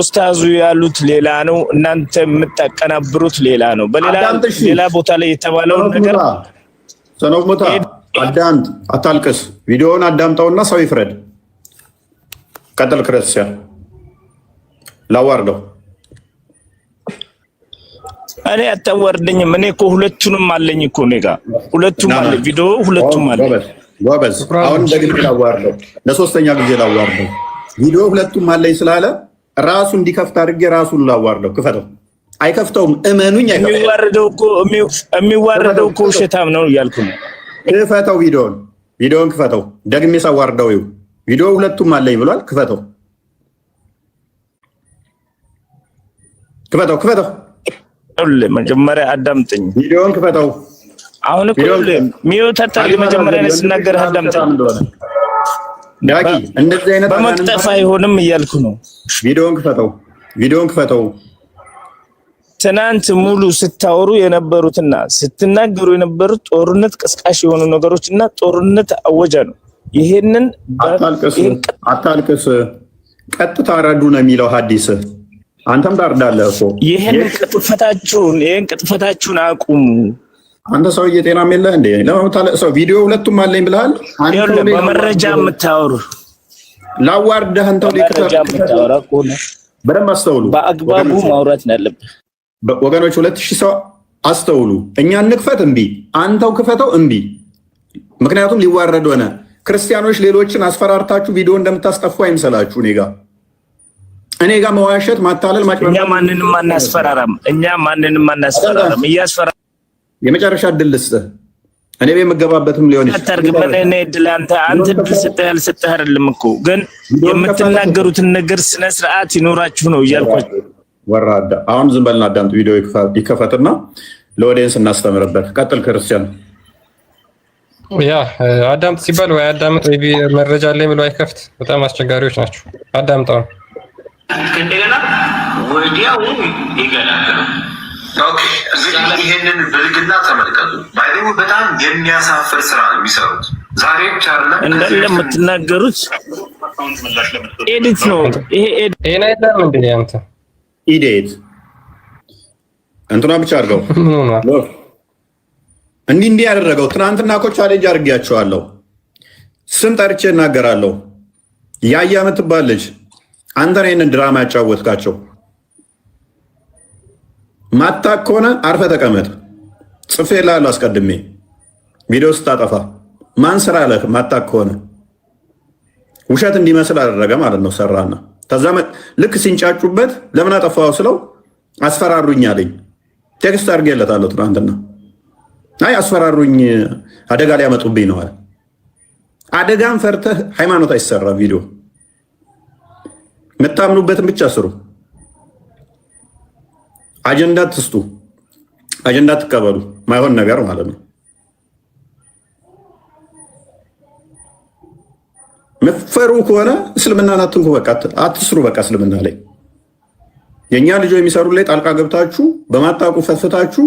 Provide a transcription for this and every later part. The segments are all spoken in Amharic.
ኡስታዙ ያሉት ሌላ ነው፣ እናንተ የምታቀናብሩት ሌላ ነው። በሌላ ቦታ ላይ የተባለውን ነገር ሰነፍ ሞታ አዳምጥ፣ አታልቅስ። ቪዲዮውን አዳምጠውና ሰው ይፍረድ። ቀጥል። ክርስቲያን ላዋርደው። እኔ አታዋርደኝም። እኔ እኮ ሁለቱንም አለኝ እኮ እኔ ጋር ሁለቱም አለ፣ ቪዲዮ ሁለቱም አለ። ጎበዝ። አሁን ደግሜ ላዋርደው፣ ለሶስተኛ ጊዜ ላዋርደው። ቪዲዮ ሁለቱም አለኝ ስላለ ራሱ እንዲከፍት አድርጌ ራሱን ላዋርደው። ክፈተው። አይከፍተውም፣ እመኑኝ። የሚዋረደው እኮ ውሸታም ነው እያልኩ ነው። ክፈተው፣ ቪዲዮን ክፈተው። ደግሜ ሳዋርደው ይኸው ቪዲዮ ሁለቱም አለኝ ብሏል። ክፈተው። መጀመሪያ አዳምጠኝ። ቪዲዮን ክፈተው። አሁን እኮ ሚዩት አታርግ። መጀመሪያ ስናገር አዳምጠኝ። ዳጊ እንደዚህ አይነት በመቅጠፍ አይሆንም እያልኩ ነው። ቪዲዮን ክፈተው። ትናንት ሙሉ ስታወሩ የነበሩትና ስትናገሩ የነበሩት ጦርነት ቀስቃሽ የሆኑ ነገሮችና ጦርነት አወጃ ነው። ይሄንን አታልቅስ። ቀጥታ ረዱ ነው የሚለው ሐዲስ። አንተም ታርዳለህ እኮ። ይሄን ቅጥፈታችሁን አቁሙ። አንተ ሰውዬ ጤናም የለህ እንዴ? ለማታለቅሰው ቪዲዮ ሁለቱም አለኝ ብለሃል። በመረጃ የምታወሩ ላዋርደህ አንተው በደንብ አስተውሉ። በአግባቡ ማውራት ነው ያለብህ ወገኖች። 2000 ሰው አስተውሉ። እኛ እንክፈት እምቢ፣ አንተው ክፈተው እምቢ። ምክንያቱም ሊዋረድ ሆነ። ክርስቲያኖች ሌሎችን አስፈራርታችሁ ቪዲዮ እንደምታስጠፉ አይምሰላችሁ። እኔ ጋር መዋሸት፣ ማታለል፣ ማጭበርበር። እኛ ማንንም አናስፈራራም። የመጨረሻ እድል ልስጥህ። እኔ የምገባበትም ሊሆን ይችላል። አንተ እድል ስጠህ ያልሰጠህ አይደለም እኮ፣ ግን የምትናገሩትን ነገር ስነ ስርዓት ይኖራችሁ ነው እያልኳችሁ። ወራዳ አሁን ዝም በልና አዳምጥ። ቪዲዮ ይከፈትና ለኦዲየንስ እናስተምርበት። ቀጥል ክርስቲያን። ያ አዳምጥ ሲባል ወይ አዳምጥ ወይ መረጃ አለኝ ብሎ አይከፍት። በጣም አስቸጋሪዎች ናቸው። አዳምጠው። እንደገና ወዲያው ይገላል። ኦኬ፣ ይሄንን ብልግና ተመልከቱ። ባይደው በጣም የሚያሳፍር ስራ ነው የሚሰሩት። ዛሬ ብቻ አይደለም እንዳለ የምትናገሩት ኤዲት ነው። ይሄ ኤና አይደለም እንዴ? አንተ ኢዲት እንትና ብቻ አድርገው እንዲህ ያደረገው። ትናንትና እኮ ቻሌንጅ አድርጌያቸዋለሁ። ስም ጠርቼ እናገራለሁ። ያያ የምትባል ልጅ አንተ ነህ ይሄንን ድራማ ያጫወትካቸው። ማታክ ከሆነ አርፈ ተቀመጥ። ጽፌልሃለሁ አስቀድሜ ቪዲዮ ስታጠፋ። ማን ስራ አለህ? ማታክ ከሆነ ውሸት እንዲመስል አደረገ ማለት ነው። ሰራና ከዛ ልክ ሲንጫጩበት ለምን አጠፋው ስለው አስፈራሩኝ አለኝ። ቴክስት አድርጌለታለሁ ትናንትና። አይ አስፈራሩኝ፣ አደጋ ሊያመጡብኝ ነው አለ። አደጋን ፈርተህ ሃይማኖት አይሰራም። ቪዲዮ የምታምኑበትን ብቻ ስሩ። አጀንዳ ትስጡ፣ አጀንዳ ትቀበሉ። ማይሆን ነገር ማለት ነው። መፈሩ ከሆነ እስልምናን አትንኩ። በቃ አትስሩ። በቃ እስልምና ላይ የኛ ልጆች የሚሰሩ ላይ ጣልቃ ገብታችሁ በማጣቁ ፈትፍታችሁ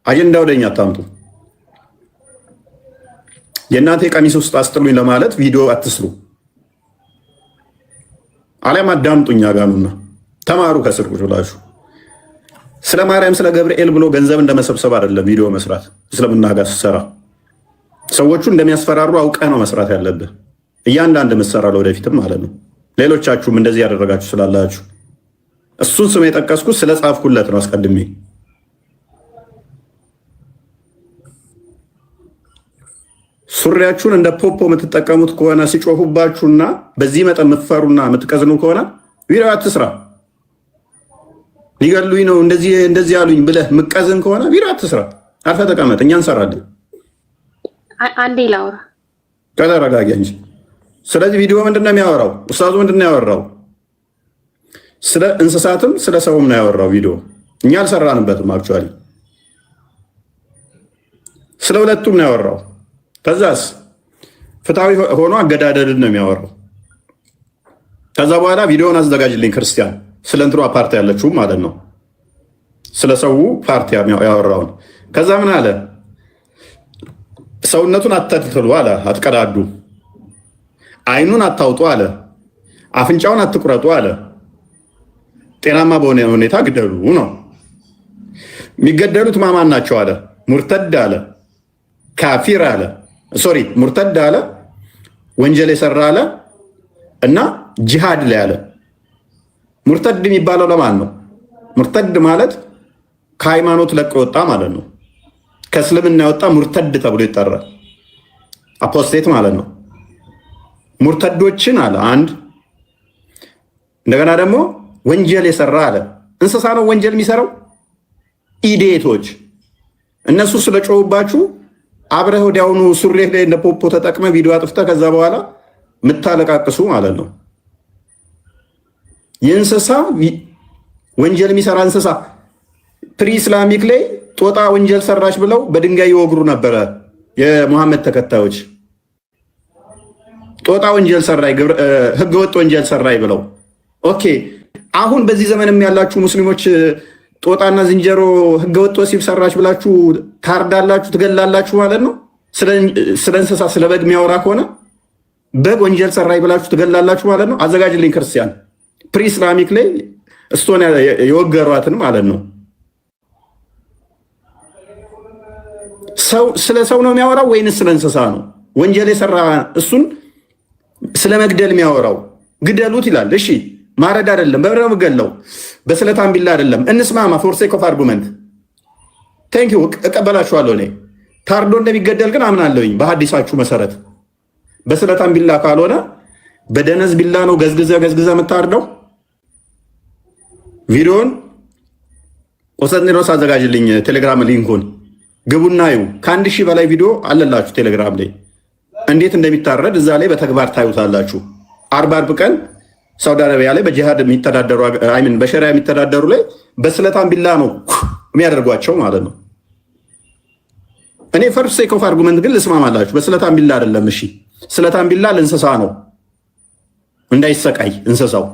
አጀንዳ ወደኛ አታምጡ። የእናቴ ቀሚስ ውስጥ አስጥሉኝ ለማለት ቪዲዮ አትስሩ። አለም አዳምጡኛ ጋኑና ተማሩ። ከስር ቁጭ ብላችሁ ስለ ማርያም ስለ ገብርኤል ብሎ ገንዘብ እንደመሰብሰብ አይደለም ቪዲዮ መስራት። እስልምና ጋር ስትሰራ ሰዎቹ እንደሚያስፈራሩ አውቀህ ነው መስራት ያለብህ። እያንዳንድ የምትሰራው ወደፊትም ማለት ነው። ሌሎቻችሁም እንደዚህ ያደረጋችሁ ስላላችሁ እሱን ስም የጠቀስኩት ስለ ጻፍኩለት ነው አስቀድሜ። ሱሪያችሁን እንደ ፖፖ የምትጠቀሙት ከሆነ ሲጮሁባችሁና በዚህ መጠን የምትፈሩና የምትቀዝኑ ከሆነ ቪዲዮ አትስራ። ሊገሉኝ ነው እንደዚህ ያሉኝ ብለህ የምትቀዝን ከሆነ ቪዲዮ አትስራ። አርፈህ ተቀመጥ። እኛ እንሰራለን። አንዴ ላውራ። ተረጋጋ እንጂ። ስለዚህ ቪዲዮ ምንድን ነው የሚያወራው? ኡስታዙ ምንድን ነው ያወራው? ስለ እንስሳትም ስለ ሰውም ነው ያወራው ቪዲዮ። እኛ አልሰራንበትም። አክቹአሊ ስለ ሁለቱም ነው ያወራው። ከዛስ ፍትሃዊ ሆኖ አገዳደልን ነው የሚያወራው። ከዛ በኋላ ቪዲዮውን አዘጋጅልኝ ክርስቲያን፣ ስለ እንትሯ ፓርቲ ያለችው ማለት ነው፣ ስለ ሰው ፓርቲ ያወራውን። ከዛ ምን አለ? ሰውነቱን አትተልትሉ አለ፣ አትቀዳዱ። አይኑን አታውጡ አለ፣ አፍንጫውን አትቁረጡ አለ። ጤናማ በሆነ ሁኔታ ግደሉ ነው። የሚገደሉት ማማን ናቸው አለ። ሙርተድ አለ፣ ካፊር አለ፣ ሶሪ ሙርተድ አለ፣ ወንጀል የሰራ አለ እና ጂሃድ ላይ አለ። ሙርተድ የሚባለው ለማን ነው? ሙርተድ ማለት ከሃይማኖት ለቆ ወጣ ማለት ነው። ከእስልምና የወጣ ሙርተድ ተብሎ ይጠራል። አፖስቴት ማለት ነው። ሙርተዶችን አለ አንድ። እንደገና ደግሞ ወንጀል የሰራ አለ። እንስሳ ነው ወንጀል የሚሰራው? ኢዴቶች እነሱ ስለጮሁባችሁ አብረህ ወዲያውኑ ሱሬህ ላይ እንደ ፖፖ ተጠቅመ ቪዲዮ አጥፍተህ ከዛ በኋላ የምታለቃቅሱ ማለት ነው። የእንስሳ ወንጀል የሚሰራ እንስሳ ፕሪ ኢስላሚክ ላይ ጦጣ ወንጀል ሰራች ብለው በድንጋይ ይወግሩ ነበረ የሙሐመድ ተከታዮች። ጦጣ ወንጀል ሰራይ፣ ህገወጥ ወንጀል ሰራይ ብለው። ኦኬ አሁን በዚህ ዘመንም ያላችሁ ሙስሊሞች ጦጣና ዝንጀሮ ህገወጥ ወሲብ ሰራች ብላችሁ ታርዳላችሁ፣ ትገላላችሁ ማለት ነው። ስለ እንስሳ ስለ በግ የሚያወራ ከሆነ በግ ወንጀል ሰራይ ብላችሁ ትገላላችሁ ማለት ነው። አዘጋጅልኝ ክርስቲያን ፕሪ ኢስላሚክ ላይ እስቶን የወገሯትን ማለት ነው። ስለ ሰው ነው የሚያወራው ወይንስ ስለ እንስሳ ነው? ወንጀል የሰራ እሱን ስለ መግደል የሚያወራው ግደሉት ይላል። እሺ ማረድ አይደለም በብረው ገለው በስለታም ቢላ አይደለም። እንስማማ ፎር ሴክ ኦፍ አርጉመንት ቴንክ ዩ እቀበላችኋለሁ። እኔ ታርዶ እንደሚገደል ግን አምናለሁኝ በሐዲሳችሁ መሰረት። በስለታም ቢላ ካልሆነ በደነዝ ቢላ ነው ገዝግዘ የምታርደው። ቪዲዮን ቆስጠንጢኖስ አዘጋጅልኝ ቴሌግራም ሊንኩን ግቡና ዩ። ከ1000 በላይ ቪዲዮ አለላችሁ ቴሌግራም ላይ እንዴት እንደሚታረድ እዛ ላይ በተግባር ታዩታላችሁ። 40 ቀን ሳውዲ አረቢያ ላይ በጂሃድ የሚተዳደሩ አይምን በሸሪያ የሚተዳደሩ ላይ በስለታም ቢላ ነው የሚያደርጓቸው ማለት ነው። እኔ ፈርስት ሴክ ኦፍ አርጉመንት ግን ልስማማላችሁ። በስለታም ቢላ አይደለም። እሺ ስለታም ቢላ ለእንስሳ ነው እንዳይሰቃይ እንስሳው።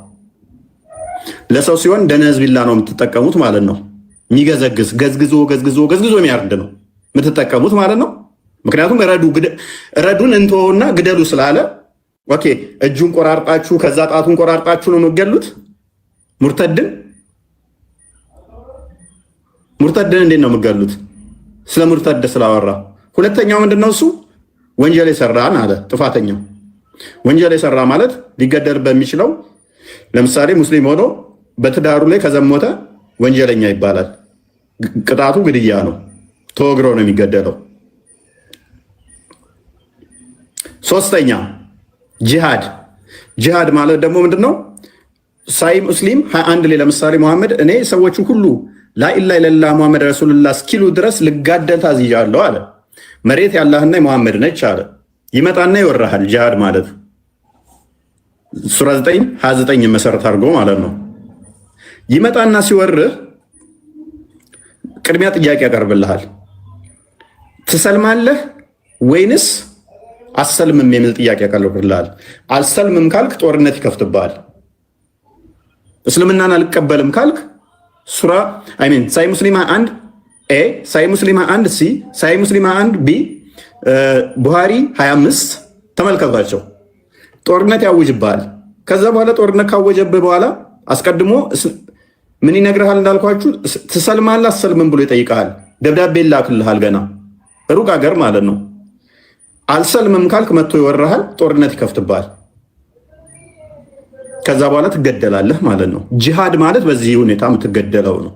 ለሰው ሲሆን ደነዝ ቢላ ነው የምትጠቀሙት ማለት ነው። የሚገዘግዝ ገዝግዞ የሚያርድ ነው የምትጠቀሙት ማለት ነው። ምክንያቱም ረዱን እንተውና ግደሉ ስላለ ኦኬ እጁን ቆራርጣችሁ ከዛ ጣቱን ቆራርጣችሁ ነው የምትገሉት። ሙርተድን እንዴት ነው የምትገሉት? ስለ ሙርተድ ስላወራ። ሁለተኛው ምንድነው? እሱ ወንጀል የሰራን አለ። ጥፋተኛው ወንጀል የሰራ ማለት ሊገደል በሚችለው ለምሳሌ ሙስሊም ሆኖ በትዳሩ ላይ ከዘሞተ ወንጀለኛ ይባላል። ቅጣቱ ግድያ ነው። ተወግሮ ነው የሚገደለው። ሶስተኛ ጂሃድ ማለት ደግሞ ምንድነው? ሳይ ሙስሊም 21 ላይ ለምሳሌ መሐመድ እኔ ሰዎቹ ሁሉ ላኢላሃ ኢለላህ ሙሐመድ ረሱሉላህ እስኪሉ ድረስ ልጋደል ታዝዣለሁ አለ። መሬት ያላህና የመሐመድ ነች አለ። ይመጣና ይወራሃል። ጂሃድ ማለት ሱራ 9:29 መሰረት አድርጎ ማለት ነው። ይመጣና ሲወርህ ቅድሚያ ጥያቄ ያቀርብልሃል። ትሰልማለህ ወይንስ አሰልምም የሚል ጥያቄ ያቀርብልሃል። አልሰልምም ካልክ ጦርነት ይከፍትብሃል። እስልምናን አልቀበልም ካልክ ሱራ ሳይ ሙስሊም 1 ኤ፣ ሳይ ሙስሊም 1 ሲ፣ ሳይ ሙስሊም 1 ቢ፣ ቡሃሪ 25 ተመልከቷቸው። ጦርነት ያውጅብሃል። ከዛ በኋላ ጦርነት ካወጀብህ በኋላ አስቀድሞ ምን ይነግርሃል? እንዳልኳችሁ ትሰልማለህ አሰልምም ብሎ ይጠይቃል። ደብዳቤ ይላክልሃል። ገና ሩቅ ሀገር ማለት ነው። አልሰልምም ካልክ መጥቶ ይወራሃል። ጦርነት ይከፍትብሃል። ከዛ በኋላ ትገደላለህ ማለት ነው። ጂሃድ ማለት በዚህ ሁኔታ የምትገደለው ነው።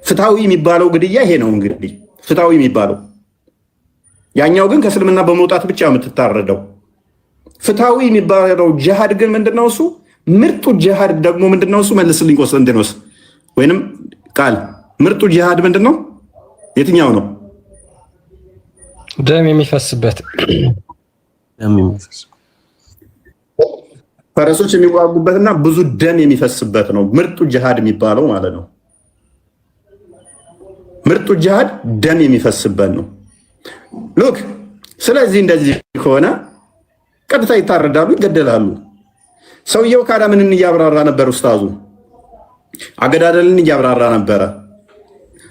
ፍትሃዊ የሚባለው ግድያ ይሄ ነው እንግዲህ ፍትሃዊ የሚባለው። ያኛው ግን ከእስልምና በመውጣት ብቻ የምትታረደው። ፍትሃዊ የሚባለው ጂሃድ ግን ምንድነው? እሱ ምርጡ ጂሃድ ደግሞ ምንድነው? እሱ መልስልኝ ቆስጠንጢኖስ ወይንም ቃል ምርጡ ጂሃድ ምንድነው? የትኛው ነው? ደም የሚፈስበት ፈረሶች የሚዋጉበትና ብዙ ደም የሚፈስበት ነው ምርጡ ጂሃድ የሚባለው ማለት ነው። ምርጡ ጂሃድ ደም የሚፈስበት ነው። ሉክ ስለዚህ እንደዚህ ከሆነ ቀጥታ ይታረዳሉ፣ ይገደላሉ። ሰውየው ካዳ ምንን እያብራራ ነበር? ኡስታዙ አገዳደልን እያብራራ ነበረ።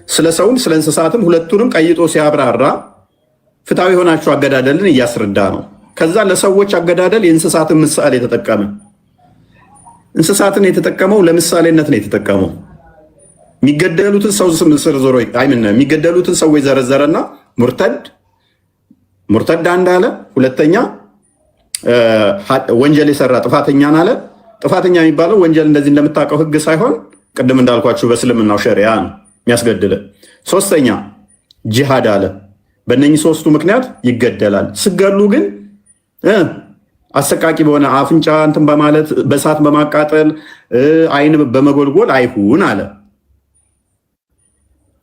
ስለ ሰውም ስለ እንስሳትም ሁለቱንም ቀይጦ ሲያብራራ ፍትሃዊ የሆናቸው አገዳደልን እያስረዳ ነው። ከዛ ለሰዎች አገዳደል የእንስሳትን ምሳሌ ተጠቀመ። እንስሳትን የተጠቀመው ለምሳሌነት ነው የተጠቀመው። የሚገደሉትን ሰው ስም ዝርዝሮ የሚገደሉትን ሰዎች ዘረዘረና ሙርተድ አንድ አለ። ሁለተኛ ወንጀል የሰራ ጥፋተኛን አለ። ጥፋተኛ የሚባለው ወንጀል እንደዚህ እንደምታውቀው ህግ ሳይሆን ቅድም እንዳልኳችሁ በእስልምናው ሸሪያ ነው የሚያስገድለ። ሶስተኛ ጂሃድ አለ። በእነኚህ ሶስቱ ምክንያት ይገደላል። ስገሉ ግን አሰቃቂ በሆነ አፍንጫ እንትን በማለት በእሳት በማቃጠል አይን በመጎልጎል አይሁን አለ።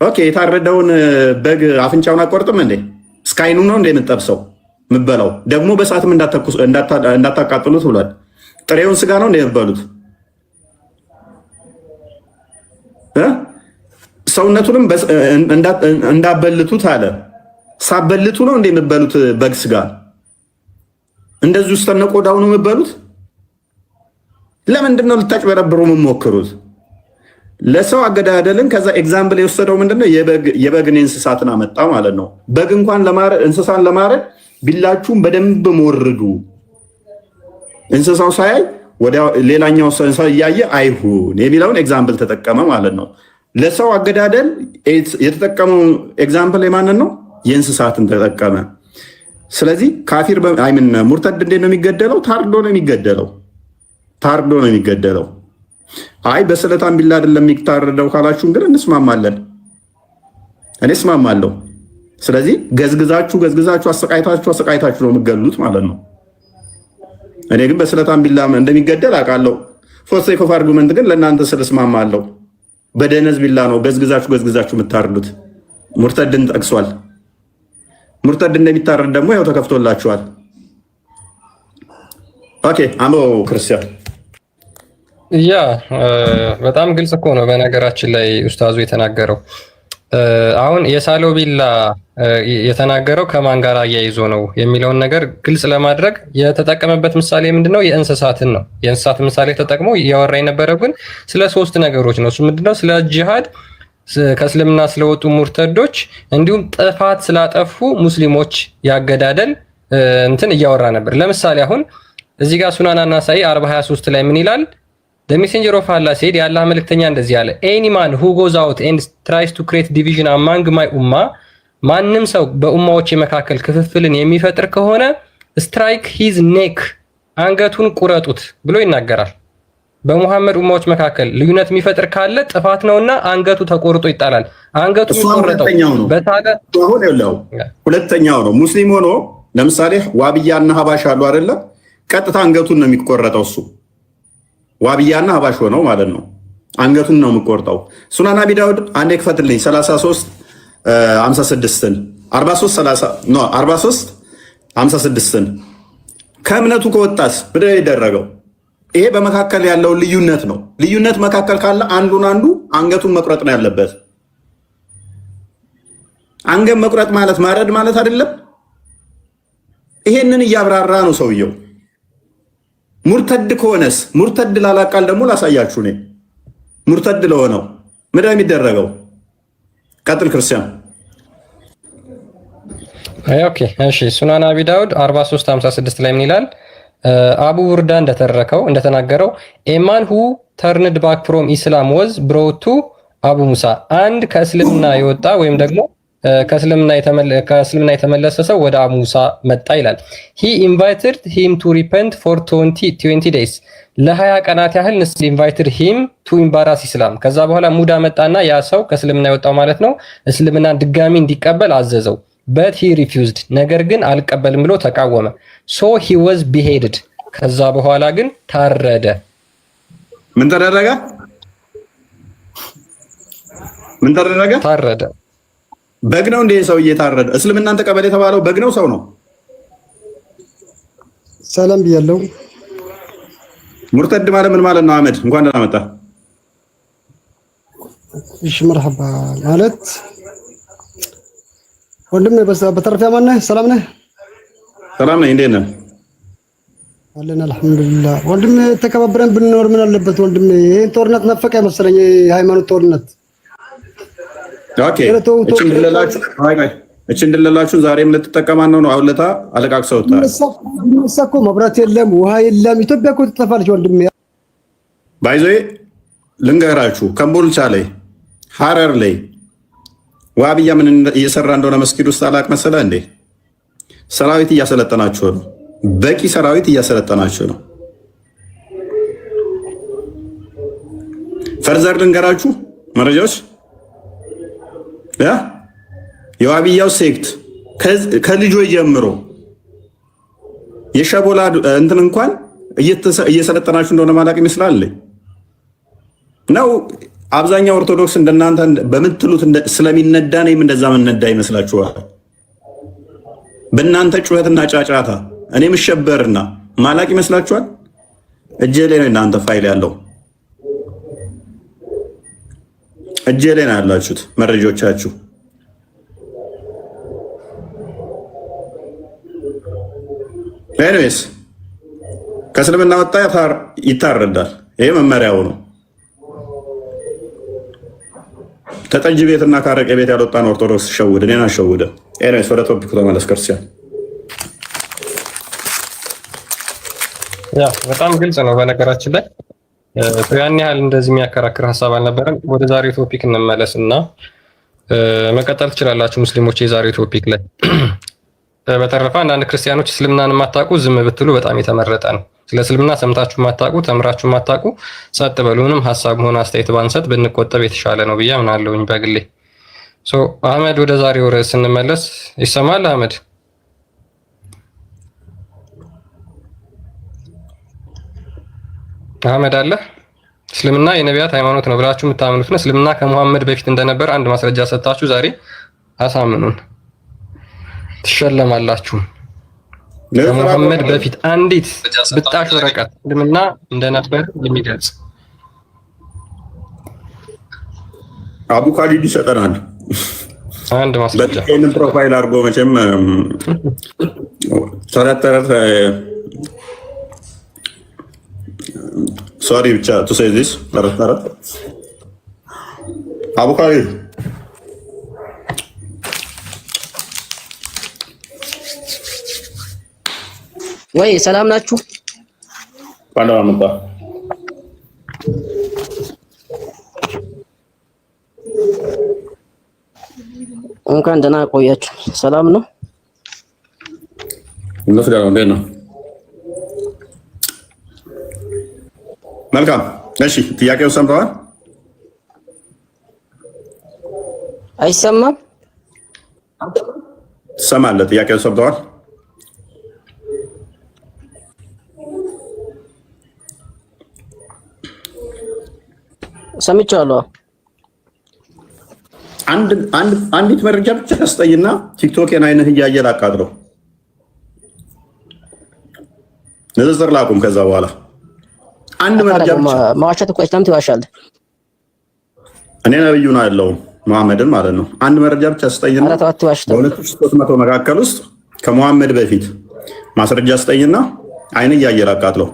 ኦኬ፣ የታረደውን በግ አፍንጫውን አቆርጥም እንዴ? እስከ አይኑ ነው እንደ የምጠብሰው ምበላው? ደግሞ በእሳትም እንዳታቃጥሉት ብሏል። ጥሬውን ስጋ ነው እንደ የምበሉት? ሰውነቱንም እንዳበልቱት አለ። ሳበልቱ ነው እንደ የምበሉት በግ ስጋ? እንደዚህ ውስጥ ቆዳው ነው የምበሉት? ለምንድን ነው ልታጭበረብሩ የምሞክሩት? ለሰው አገዳደልን ከዛ ኤግዛምፕል የወሰደው ምንድነው? የበግን እንስሳትን አመጣ ማለት ነው። በግ እንኳን እንስሳን ለማረድ ቢላችሁም በደንብ ሞርዱ። እንስሳው ሳያይ ወዲያ ሌላኛው እንስሳ እያየ አይሁን የሚለውን ኤግዛምፕል ተጠቀመ ማለት ነው። ለሰው አገዳደል የተጠቀመው ኤግዛምፕል የማንን ነው? የእንስሳትን ተጠቀመ። ስለዚህ ካፊር ሙርተድ እንዴት ነው የሚገደለው? ታርዶ ነው የሚገደለው። ታርዶ ነው የሚገደለው። አይ በስለታም ቢላ አይደለም የሚታረደው ካላችሁ ግን እንስማማለን። እኔ እስማማለሁ። ስለዚህ ገዝግዛችሁ አሰቃይታችሁ ነው የምትገሉት ማለት ነው። እኔ ግን በስለታም ቢላ እንደሚገደል አውቃለሁ። ፎር ሴክ ኦፍ አርጉመንት ግን ለእናንተ ስለስማማለሁ። በደነዝ ቢላ ነው ገዝግዛችሁ የምታርዱት። ሙርተድን ጠቅሷል። ሙርተድ እንደሚታረድ ደግሞ ያው ተከፍቶላችኋል። ኦኬ አምሮ ክርስቲያን ያ በጣም ግልጽ እኮ ነው። በነገራችን ላይ ኡስታዙ የተናገረው አሁን የሳለው ቢላ የተናገረው ከማን ጋር አያይዞ ነው የሚለውን ነገር ግልጽ ለማድረግ የተጠቀመበት ምሳሌ ምንድነው? የእንስሳትን ነው። የእንስሳት ምሳሌ ተጠቅሞ እያወራ የነበረው ግን ስለ ሶስት ነገሮች ነው። እሱ ምንድነው? ስለ ጂሃድ፣ ከእስልምና ስለወጡ ሙርተዶች እንዲሁም ጥፋት ስላጠፉ ሙስሊሞች ያገዳደል እንትን እያወራ ነበር። ለምሳሌ አሁን እዚህ ጋር ሱናን አናሳኢ 40:23 ላይ ምን ይላል? The messenger of Allah said, የአላህ መልእክተኛ እንደዚህ አለ፣ any man who goes out and tries to create division among my ummah፣ ማንም ሰው በኡማዎች መካከል ክፍፍልን የሚፈጥር ከሆነ strike his neck፣ አንገቱን ቁረጡት ብሎ ይናገራል። በሙሐመድ ኡማዎች መካከል ልዩነት የሚፈጥር ካለ ጥፋት ነውና አንገቱ ተቆርጦ ይጣላል። አንገቱ የሚቆረጠው ሁለተኛው ነው። ሙስሊም ሆኖ ለምሳሌ ዋብያና ሀባሽ አሉ አይደለ? ቀጥታ አንገቱን ነው የሚቆረጠው እሱ ዋብያና ሀባሽ ሆነው ማለት ነው። አንገቱን ነው የምቆርጠው። ሱናን አቢ ዳውድ አንዴ ክፈትልኝ 33:56ን 43:56ን ከእምነቱ ከወጣስ ብለ ይደረገው። ይሄ በመካከል ያለው ልዩነት ነው። ልዩነት መካከል ካለ አንዱ አንገቱን መቁረጥ ነው ያለበት። አንገት መቁረጥ ማለት ማረድ ማለት አይደለም። ይሄንን እያብራራ ነው ሰውየው። ሙርተድ ከሆነስ ሙርተድ ላላቃል ደግሞ ላሳያችሁ ነው። ሙርተድ ለሆነው ምንድን ነው የሚደረገው? ቀጥል ክርስቲያን። ኦኬ እሺ። ሱናን አቢ ዳውድ 43:56 ላይ ምን ይላል? አቡ ቡርዳ እንደተናገረው a man who turned back from Islam was brought to አቡ ሙሳ፣ አንድ ከእስልምና የወጣ ወይም ደግሞ ከእስልምና የተመለሰ ሰው ወደ አቡ ሙሳ መጣ ይላል። he invited him to repent for 20 days፣ ለ20 ቀናት ያህል invited him to embrace Islam። ከዛ በኋላ ሙዳ መጣና ያ ሰው ከእስልምና የወጣው ማለት ነው እስልምናን ድጋሚ እንዲቀበል አዘዘው። but he refused፣ ነገር ግን አልቀበልም ብሎ ተቃወመ። so he was beheaded፣ ከዛ በኋላ ግን ታረደ። ምን ተደረገ? ታረደ። በግ ነው እንደ ሰው እየታረደ እስልምናን ተቀበል የተባለው በግ ነው ሰው ነው? ሰላም ብያለሁ። ሙርተድ ማለት ምን ማለት ነው? አህመድ እንኳን ደህና መጣ። እሺ መርሐባ ማለት ወንድሜ በተረፈ ማን ነህ? ሰላም ነህ? ሰላም ነኝ። እንዴት ነህ? አለን አልሐምዱሊላህ። ወንድሜ ተከባብረን ብንኖር ምን አለበት ወንድሜ? ይሄን ጦርነት ነፈቀ መሰለኝ፣ የሃይማኖት ጦርነት። ኦኬ እቺ እንደለላችሁ ዛሬም ልትጠቀማን ነው አውለታ አለቃቅሰውታል። እኮ መብራት የለም ውሃ የለም። ኢትዮጵያ እኮ ትጠፋለች ወንድሜ። ባይዘይ ልንገራችሁ፣ ከምቦልቻ ላይ ሐረር ላይ ዋብያ ምን እየሰራ እንደሆነ መስጊድ ውስጥ አላቅ መሰለህ እንዴ? ሰራዊት እያሰለጠናችሁ ነው። በቂ ሰራዊት እያሰለጠናችሁ ነው። ፈርዘር ልንገራችሁ መረጃዎች የዋብያው ሴክት ከልጆች ጀምሮ የሸቦላ እንትን እንኳን እየሰለጠናችሁ እንደሆነ ማላቅ ይመስላል ነው። አብዛኛው ኦርቶዶክስ እንደናንተ በምትሉት ስለሚነዳ ነኝም እንደዛ ምንነዳ ይመስላችኋል? በእናንተ ጩኸትና ጫጫታ እኔ ምሸበርና ማላቅ ይመስላችኋል? እጄ ላይ ነው እናንተ ፋይል ያለው እጄ ላይ ነው ያላችሁት መረጃዎቻችሁ። ኤኒዌይስ ከእስልምና ወጣ ይታረዳል። ይሄ መመሪያው ነው። ከጠጅ ቤትና ካረቄ ቤት ያልወጣን ኦርቶዶክስ ሸውድ እኔን አሸውደ። ኤኒዌይስ ወደ ቶፒኩ ተመለስ ክርስቲያን። ያ በጣም ግልጽ ነው። በነገራችን ላይ ያን ያህል እንደዚህ የሚያከራክር ሀሳብ አልነበረም። ወደ ዛሬው ቶፒክ እንመለስና መቀጠል ትችላላችሁ ሙስሊሞች የዛሬው ቶፒክ ላይ። በተረፈ አንዳንድ ክርስቲያኖች እስልምናን የማታውቁ ዝም ብትሉ በጣም የተመረጠ ነው። ስለ እስልምና ሰምታችሁ የማታውቁ ተምራችሁ የማታውቁ ጸጥ በሉ። ምንም ሀሳብ ሆነ አስተያየት ባንሰጥ ብንቆጠብ የተሻለ ነው ብዬ አምናለሁኝ በግሌ። አህመድ ወደ ዛሬው ርዕስ ስንመለስ ይሰማል? አህመድ አለ? እስልምና የነቢያት ሃይማኖት ነው ብላችሁ የምታምኑት ነው? እስልምና ከሙሐመድ በፊት እንደነበር አንድ ማስረጃ ሰጣችሁ ዛሬ አሳምኑን። ትሸለማላችሁ። ከሙሐመድ በፊት አንዲት ብጣሽ ወረቀት እስልምና እንደነበር የሚገልጽ አቡ ካሊድ ይሰጠናል። አንድ ማስረጃ በእኔን ፕሮፋይል አድርጎ መቼም ተረት ሶሪ ብቻ ቱ ሴይ ዚስ ተረት አቡ ካሊድ ወይ ሰላም ናችሁ? ባንዳው አመጣ እንኳን ደህና ቆያችሁ። ሰላም ነው? እነሱ ጋር እንዴት ነው? መልካም። እሺ ጥያቄው ሰምተዋል? አይሰማም? ትሰማለህ? ጥያቄው ሰምተዋል? ሰምቻለሁ። አንዲት መረጃ ብቻ አስጠይና ቲክቶክን አይነህ እያየ ላቃጥለው። ንጽጽር ላቁም። ከዛ በኋላ አንድ መረጃ ብቻ ማዋሸት እኮ እስላም ትዋሻለህ። እኔ ነብዩ ነው ያለው መሐመድን ማለት ነው። አንድ መረጃ ብቻ አስጠይና በ2300 መካከል ውስጥ ከመሐመድ በፊት ማስረጃ አስጠይና አይነህ እያየ ላቃጥለው።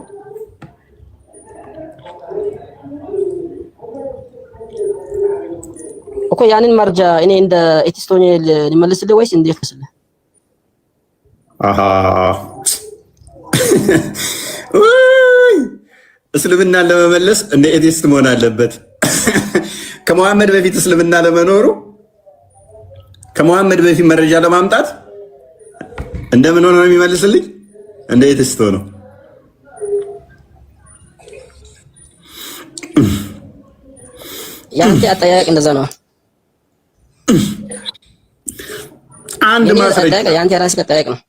እኮ ያንን መረጃ እኔ እንደ ኤቲስቶኒ ልመልስልህ ወይስ እንዴት ልመልስልህ? አሃ እስልምናን ለመመለስ እንደ ኤቲስት መሆን አለበት። ከመሐመድ በፊት እስልምና ለመኖሩ ከመሐመድ በፊት መረጃ ለማምጣት እንደምን ሆኖ ነው የሚመልስልኝ? እንደ ኤቲስት ነው። ያንተ አጠያየቅ እንደዛ ነው። አንድ ማስረጃ ያንተ ራስህ አጠያየቅ ነው።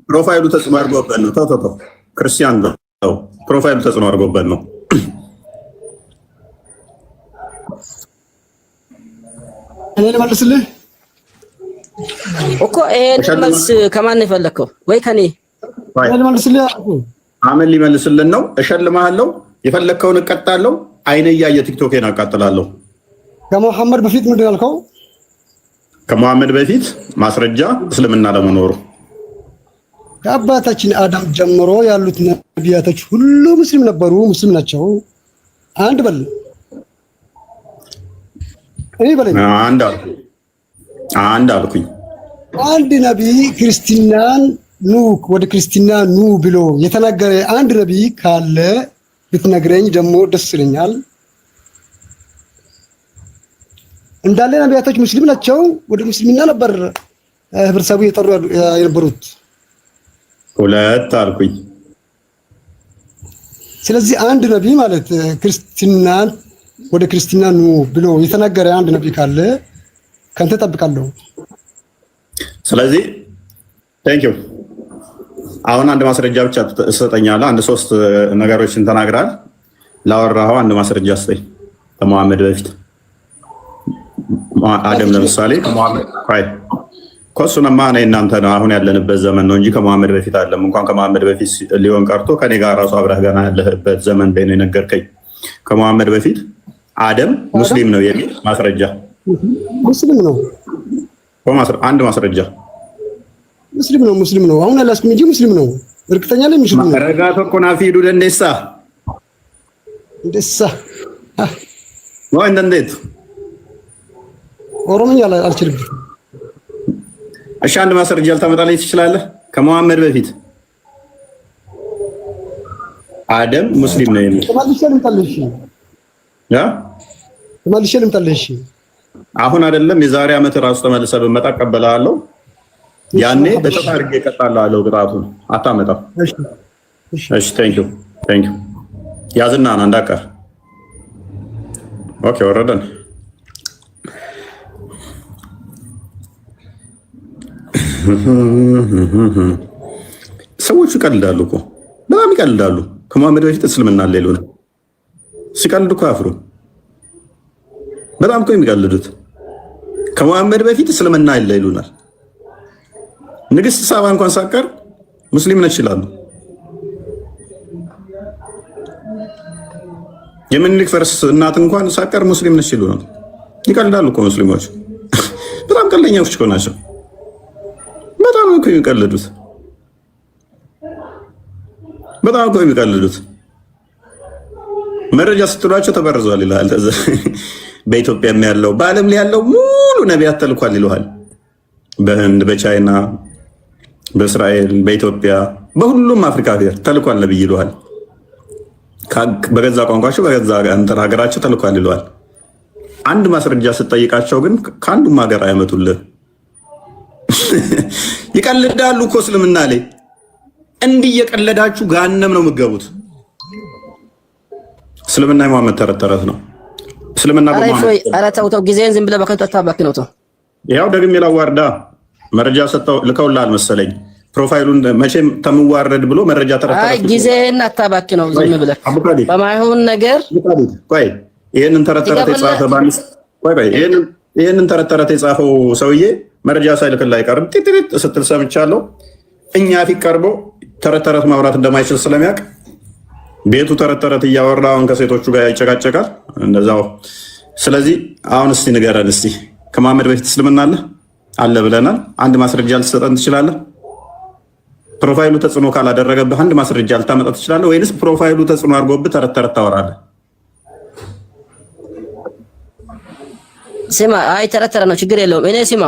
ፕሮፋይሉ ተጽዕኖ አድርጎበት ነው። ተው ክርስቲያን ነው። ፕሮፋይሉ ተጽዕኖ አድርጎበት ነው። እኔ ልመልስልህ እኮ ይሄን መልስ ከማን የፈለከው? ወይ ከኔ? እኔ ልመልስልህ አመን ሊመልስልን ነው። እሸልምሃለሁ። የፈለከውን እቀጣለሁ። አይነ እያየ ቲክቶኬን አቃጥላለሁ። ከሙሐመድ በፊት ምንድን ያልከው? ከሙሐመድ በፊት ማስረጃ እስልምና ለመኖሩ ከአባታችን አዳም ጀምሮ ያሉት ነቢያቶች ሁሉ ሙስሊም ነበሩ፣ ሙስሊም ናቸው። አንድ በል እኔ በለኝ። አንድ አልኩኝ። አንድ ነቢይ ክርስቲናን ወደ ክርስትና ኑ ብሎ የተናገረ አንድ ነቢይ ካለ ብትነግረኝ ደግሞ ደስ ይለኛል። እንዳለ ነቢያቶች ሙስሊም ናቸው። ወደ ሙስሊምና ነበር ህብረተሰቡ የጠሩ የነበሩት። ሁለት አልኩኝ። ስለዚህ አንድ ነቢይ ማለት ክርስትናን ወደ ክርስትና ኑ ብሎ የተናገረ አንድ ነቢይ ካለ ከንተ ጠብቃለሁ። ስለዚህ ቴንክ ዩ። አሁን አንድ ማስረጃ ብቻ ትሰጠኛለህ። አንድ 3 ነገሮችን ተናግራል። ላወራኸው አንድ ማስረጃ ስጠኝ። ከመሐመድ በፊት አደም ለምሳሌ ኮሱንማ እኔ እናንተ ነው አሁን ያለንበት ዘመን ነው እንጂ ከመሐመድ በፊት አይደለም። እንኳን ከመሐመድ በፊት ሊሆን ቀርቶ ከኔ ጋር ራሱ አብረህ ገና ያለህበት ዘመን ላይ ነው የነገርከኝ። ከመሐመድ በፊት አደም ሙስሊም ነው የሚል ማስረጃ ሙስሊም ነው። አንድ ማስረጃ ሙስሊም ነው። አሁን አላስኩም እንጂ ሙስሊም ነው። እርግጠኛ ነኝ ሙስሊም ነው። ረጋቶ ኮናፊዱ ደንዴሳ ወይ እንዴት ኦሮምኛ አልችልም። እሺ አንድ ማስረጃ ልታመጣልኝ ትችላለህ? ከመሐመድ በፊት አደም ሙስሊም ነው የሚል ተመልሼ ልምጣልሽ። አሁን አይደለም የዛሬ ዓመት ራሱ ተመልሰህ ብመጣ እቀበልሃለሁ። ያኔ በተፋ አድርጌ እቀጣልሃለሁ። ቅጣቱን አታመጣም። እሺ ቴንክ ዩ ያዝና ና እንዳቀር። ኦኬ ወረደን። ሰዎቹ ይቀልዳሉ እኮ በጣም ይቀልዳሉ። ከመሐመድ በፊት እስልምና አለ ይሉናል። ሲቀልዱ እኮ አያፍሩም። በጣም እኮ የሚቀልዱት ከመሐመድ በፊት እስልምና አለ ይሉናል። ንግስት ሳባ እንኳን ሳቀር ሙስሊም ነች ይላሉ። የምኒልክ ፈርስ እናት እንኳን ሳቀር ሙስሊም ነች ይሉናል። ይቀልዳሉ እኮ ሙስሊሞች። በጣም ቀልደኛዎች እኮ ናቸው። በጣም እኮ የሚቀልዱት መረጃ ስትሏቸው ተበርዟል ይላል። በኢትዮጵያም ያለው በዓለም ላይ ያለው ሙሉ ነቢያት ተልኳል ይለዋል። በህንድ፣ በቻይና፣ በእስራኤል፣ በኢትዮጵያ፣ በሁሉም አፍሪካ ሀገር ተልኳል ነብይ ይለዋል። በገዛ ቋንቋቸው በገዛ ሀገራቸው ተልኳል ይለዋል። አንድ ማስረጃ ስትጠይቃቸው ግን ከአንዱም ሀገር አያመጡልህ። ይቀልዳሉ እኮ እስልምና ላይ እንዲህ የቀለዳችሁ ገሃነም ነው የምትገቡት። እስልምና የመሐመድ ተረት ነው። እስልምና ተው ጊዜን ዝም ብለህ በከንቱ አታባክነው። ተው ያው ደግሜ ላዋርዳ መረጃ ሰጠው ልከውልሃል መሰለኝ። ፕሮፋይሉን መቼም ተምዋረድ ብሎ መረጃ ተረት ጊዜን አታባክነው። ዝም ብለህ በማይሆን ነገር ቆይ ይሄንን ተረት የጻፈው ሰውዬ መረጃ ሳይልክልህ አይቀርም። ጢጢት ስትል ሰምቻለሁ። እኛ ፊት ቀርቦ ተረት ማውራት እንደማይችል ስለሚያውቅ ቤቱ ተረት እያወራ አሁን ከሴቶቹ ጋር ይጨቃጨቃል እንደዛው። ስለዚህ አሁን እስቲ ንገረን፣ እስቲ ከመሐመድ በፊት እስልምና አለ ብለናል። አንድ ማስረጃ ልትሰጠን ትችላለህ? ፕሮፋይሉ ተጽዕኖ ካላደረገብህ አንድ ማስረጃ ልታመጣ ትችላለህ? ወይንስ ፕሮፋይሉ ተጽዕኖ አድርጎብህ ተረት ታወራለህ? ስማ፣ አይ ተረት ነው፣ ችግር የለውም። እኔ ስማ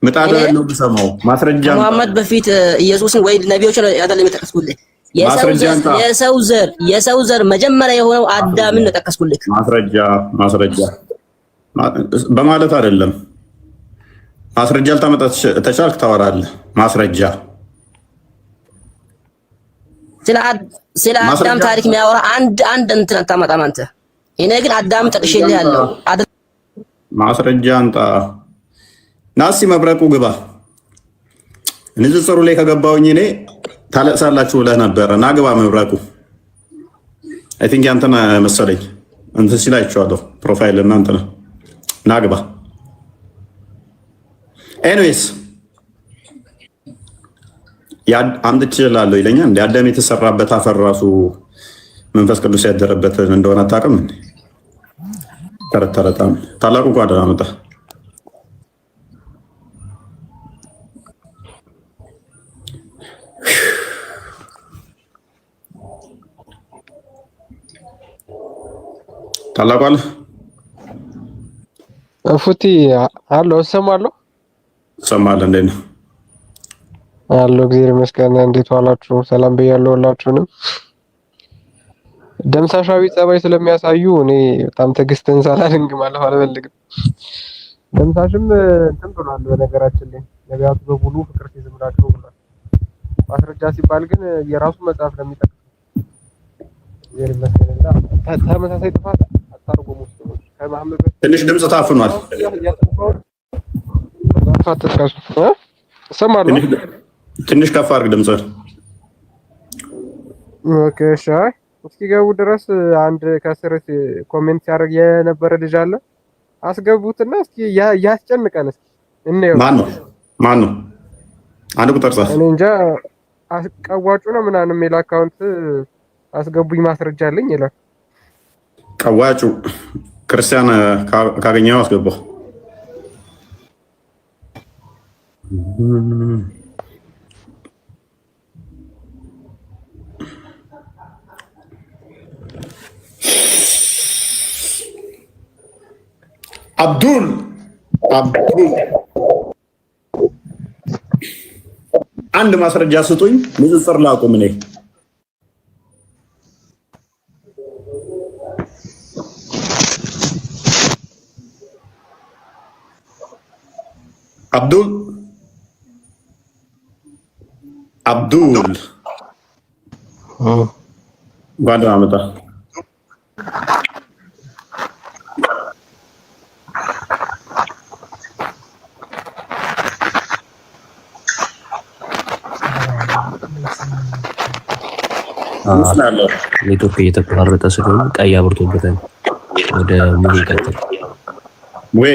ምጣድ ነው ብሰማው ማስረጃ ከመሐመድ በፊት ኢየሱስን ወይ ነቢዮችን አይደለም የጠቀስኩልህ። የሰው ዘር መጀመሪያ የሆነው አዳምን ነው የጠቀስኩልህ። ማስረጃ በማለት አይደለም። ማስረጃ ልታመጣ ተቻልክ ታወራለህ። ማስረጃ ስለ አዳም ታሪክ የሚያወራ አንድ እንትን አታመጣም አንተ። እኔ ግን አዳም ጠቅሼልሃለሁ። ማስረጃ አንጣ። ናሲ መብረቁ ግባ። ንጽጽሩ ላይ ከገባውኝ እኔ ታለቅሳላችሁ ብለህ ነበረ። ና ግባ መብረቁ። አይ ቲንክ ያንተን መሰለኝ እንትን ሲል አይቼዋለሁ ፕሮፋይል እና እንትን ና ግባ። ኤኒዌይስ አምጥቼ እላለሁ ይለኛል። እንደ አዳም የተሰራበት አፈር ራሱ መንፈስ ቅዱስ ያደረበት እንደሆነ አታውቅም እንዴ? ተረተረታም ታላቁ ጓዳ አመጣ። ታላቁ አለ ፉቲ አሎ እሰማለሁ። እሰማለሁ። እንዴት ነው አሎ? እግዚአብሔር ይመስገን። እንዴት ዋላችሁ? ሰላም ብያለሁ ሁላችሁንም። ደምሳሻዊ ጸባይ ስለሚያሳዩ እኔ በጣም ትዕግስትን ሳላደንግ ማለፍ አልፈልግም። ደምሳሽም እንትን ብሏል። በነገራችን ላይ ነቢያቱ በሙሉ ፍቅር ሲዝምላቸው ብሏል። ማስረጃ ሲባል ግን የራሱ መጽሐፍ ነው የሚጠቅሰው። ይመስለኛልና ተመሳሳይ ጥፋት አታርጉም ውስጥ ነው። ከመሐመድ ትንሽ ድምጽ ታፍኗል። ሰማለሁ። ትንሽ ከፍ አድርግ ድምጽ። ኦኬ እሺ። እስኪገቡ ድረስ አንድ ከስር ኮሜንት ሲያደርግ የነበረ ልጅ አለ። አስገቡትና እስኪ ያስጨንቀን እስኪ እንየው። ማን ነው? አንድ ቁጥር ጻፍ። እኔ እንጃ ቀዋጩ ነው ምናምን የሚል አካውንት አስገቡኝ ማስረጃ አለኝ ይላል። ቀዋጩ ክርስቲያን ካገኘው አስገባው። አብዱል አንድ ማስረጃ ስጡኝ፣ ንጽጽር ላቁም። እኔ አብዱል ጓዳ አመጣ ኔትወርክ እየተቆራረጠ ስለሆነ ቀይ አብርቶበታል። ወደ ሙሉ ይቀጥል ወይ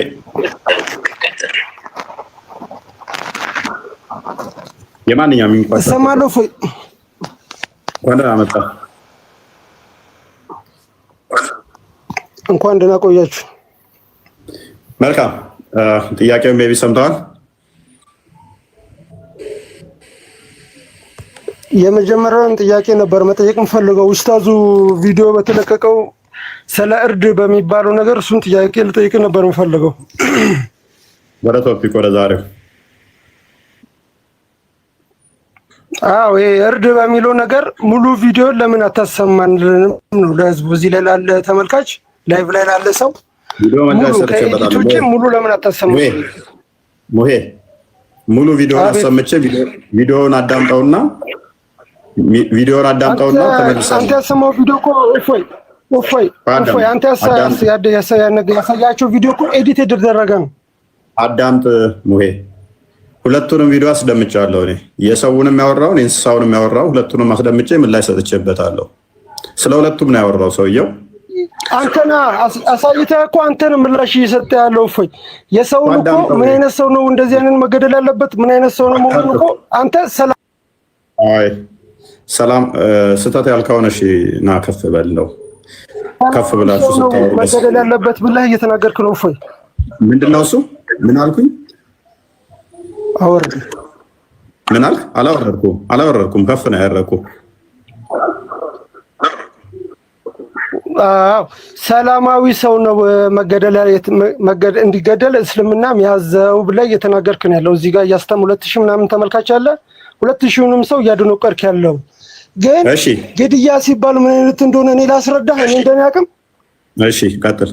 የማንኛውም እንኳን ሰማለው ፎይ ጓዳ አመጣ። እንኳን ደህና ቆያችሁ። መልካም ጥያቄው ሜቢ ሰምተዋል። የመጀመሪያውን ጥያቄ ነበር መጠየቅ የምፈልገው ኡስታዙ ቪዲዮ በተለቀቀው ስለ እርድ በሚባለው ነገር እሱን ጥያቄ ልጠይቅ ነበር የምፈልገው። ወደ ቶፒክ ወደ ዛሬው። አዎ ይሄ እርድ በሚለው ነገር ሙሉ ቪዲዮ ለምን አታሰማንልንም ነው ለህዝቡ፣ እዚህ ላይ ላለ ተመልካች፣ ላይቭ ላይ ላለ ሰው ሙሉ ለምን አታሰማንም? ሙሉ ቪዲዮውን አሰምቼ ቪዲዮውን አዳምጠውና ተመልሰን አንተ ያሰማው ቪዲዮ እኮ እፎይ አንተ ያሳያቸው ቪዲዮ እኮ ኤዲት የተደረገ ነው። አዳምጥ ሙሄ፣ ሁለቱንም ቪዲዮ አስደምጫለሁ። እኔ የሰውንም ያወራውን የእንስሳውንም ያወራው ሁለቱንም አስደምጬ ምላሽ ሰጥቼበታለሁ። ስለ ሁለቱም ነው ያወራው ሰውየው። አንተና አሳይተህ እኮ አንተን ምላሽ እየሰጠህ ያለው እፎይ። የሰውን እኮ ምን አይነት ሰው ነው እንደዚህ አይነት መገደል ያለበት ምን አይነት ሰው ነው መሆኑ እኮ አንተ ሰላም ስህተት ያልከውን እሺ ና ከፍ በለው። ከፍ ብላችሁ ስታወሩ መገደል ያለበት ብለህ እየተናገርክ ነው እፎይ። ምንድነው እሱ? ምን አልኩኝ? አወርድ ምን አልክ? አላወረድኩም። ከፍ ነው ያደረኩ። ሰላማዊ ሰው ነው መገደል እንዲገደል እስልምና ያዘው ብለህ እየተናገርክ ነው ያለው። እዚህ ጋር እያስተም 2000 ምናምን ተመልካች አለ። 2000ንም ሰው እያደነቀርክ ያለው ግን ግድያ ሲባል ምን አይነት እንደሆነ እኔ ላስረዳህ። እኔ እንደኔ አቅም እሺ ቀጥል።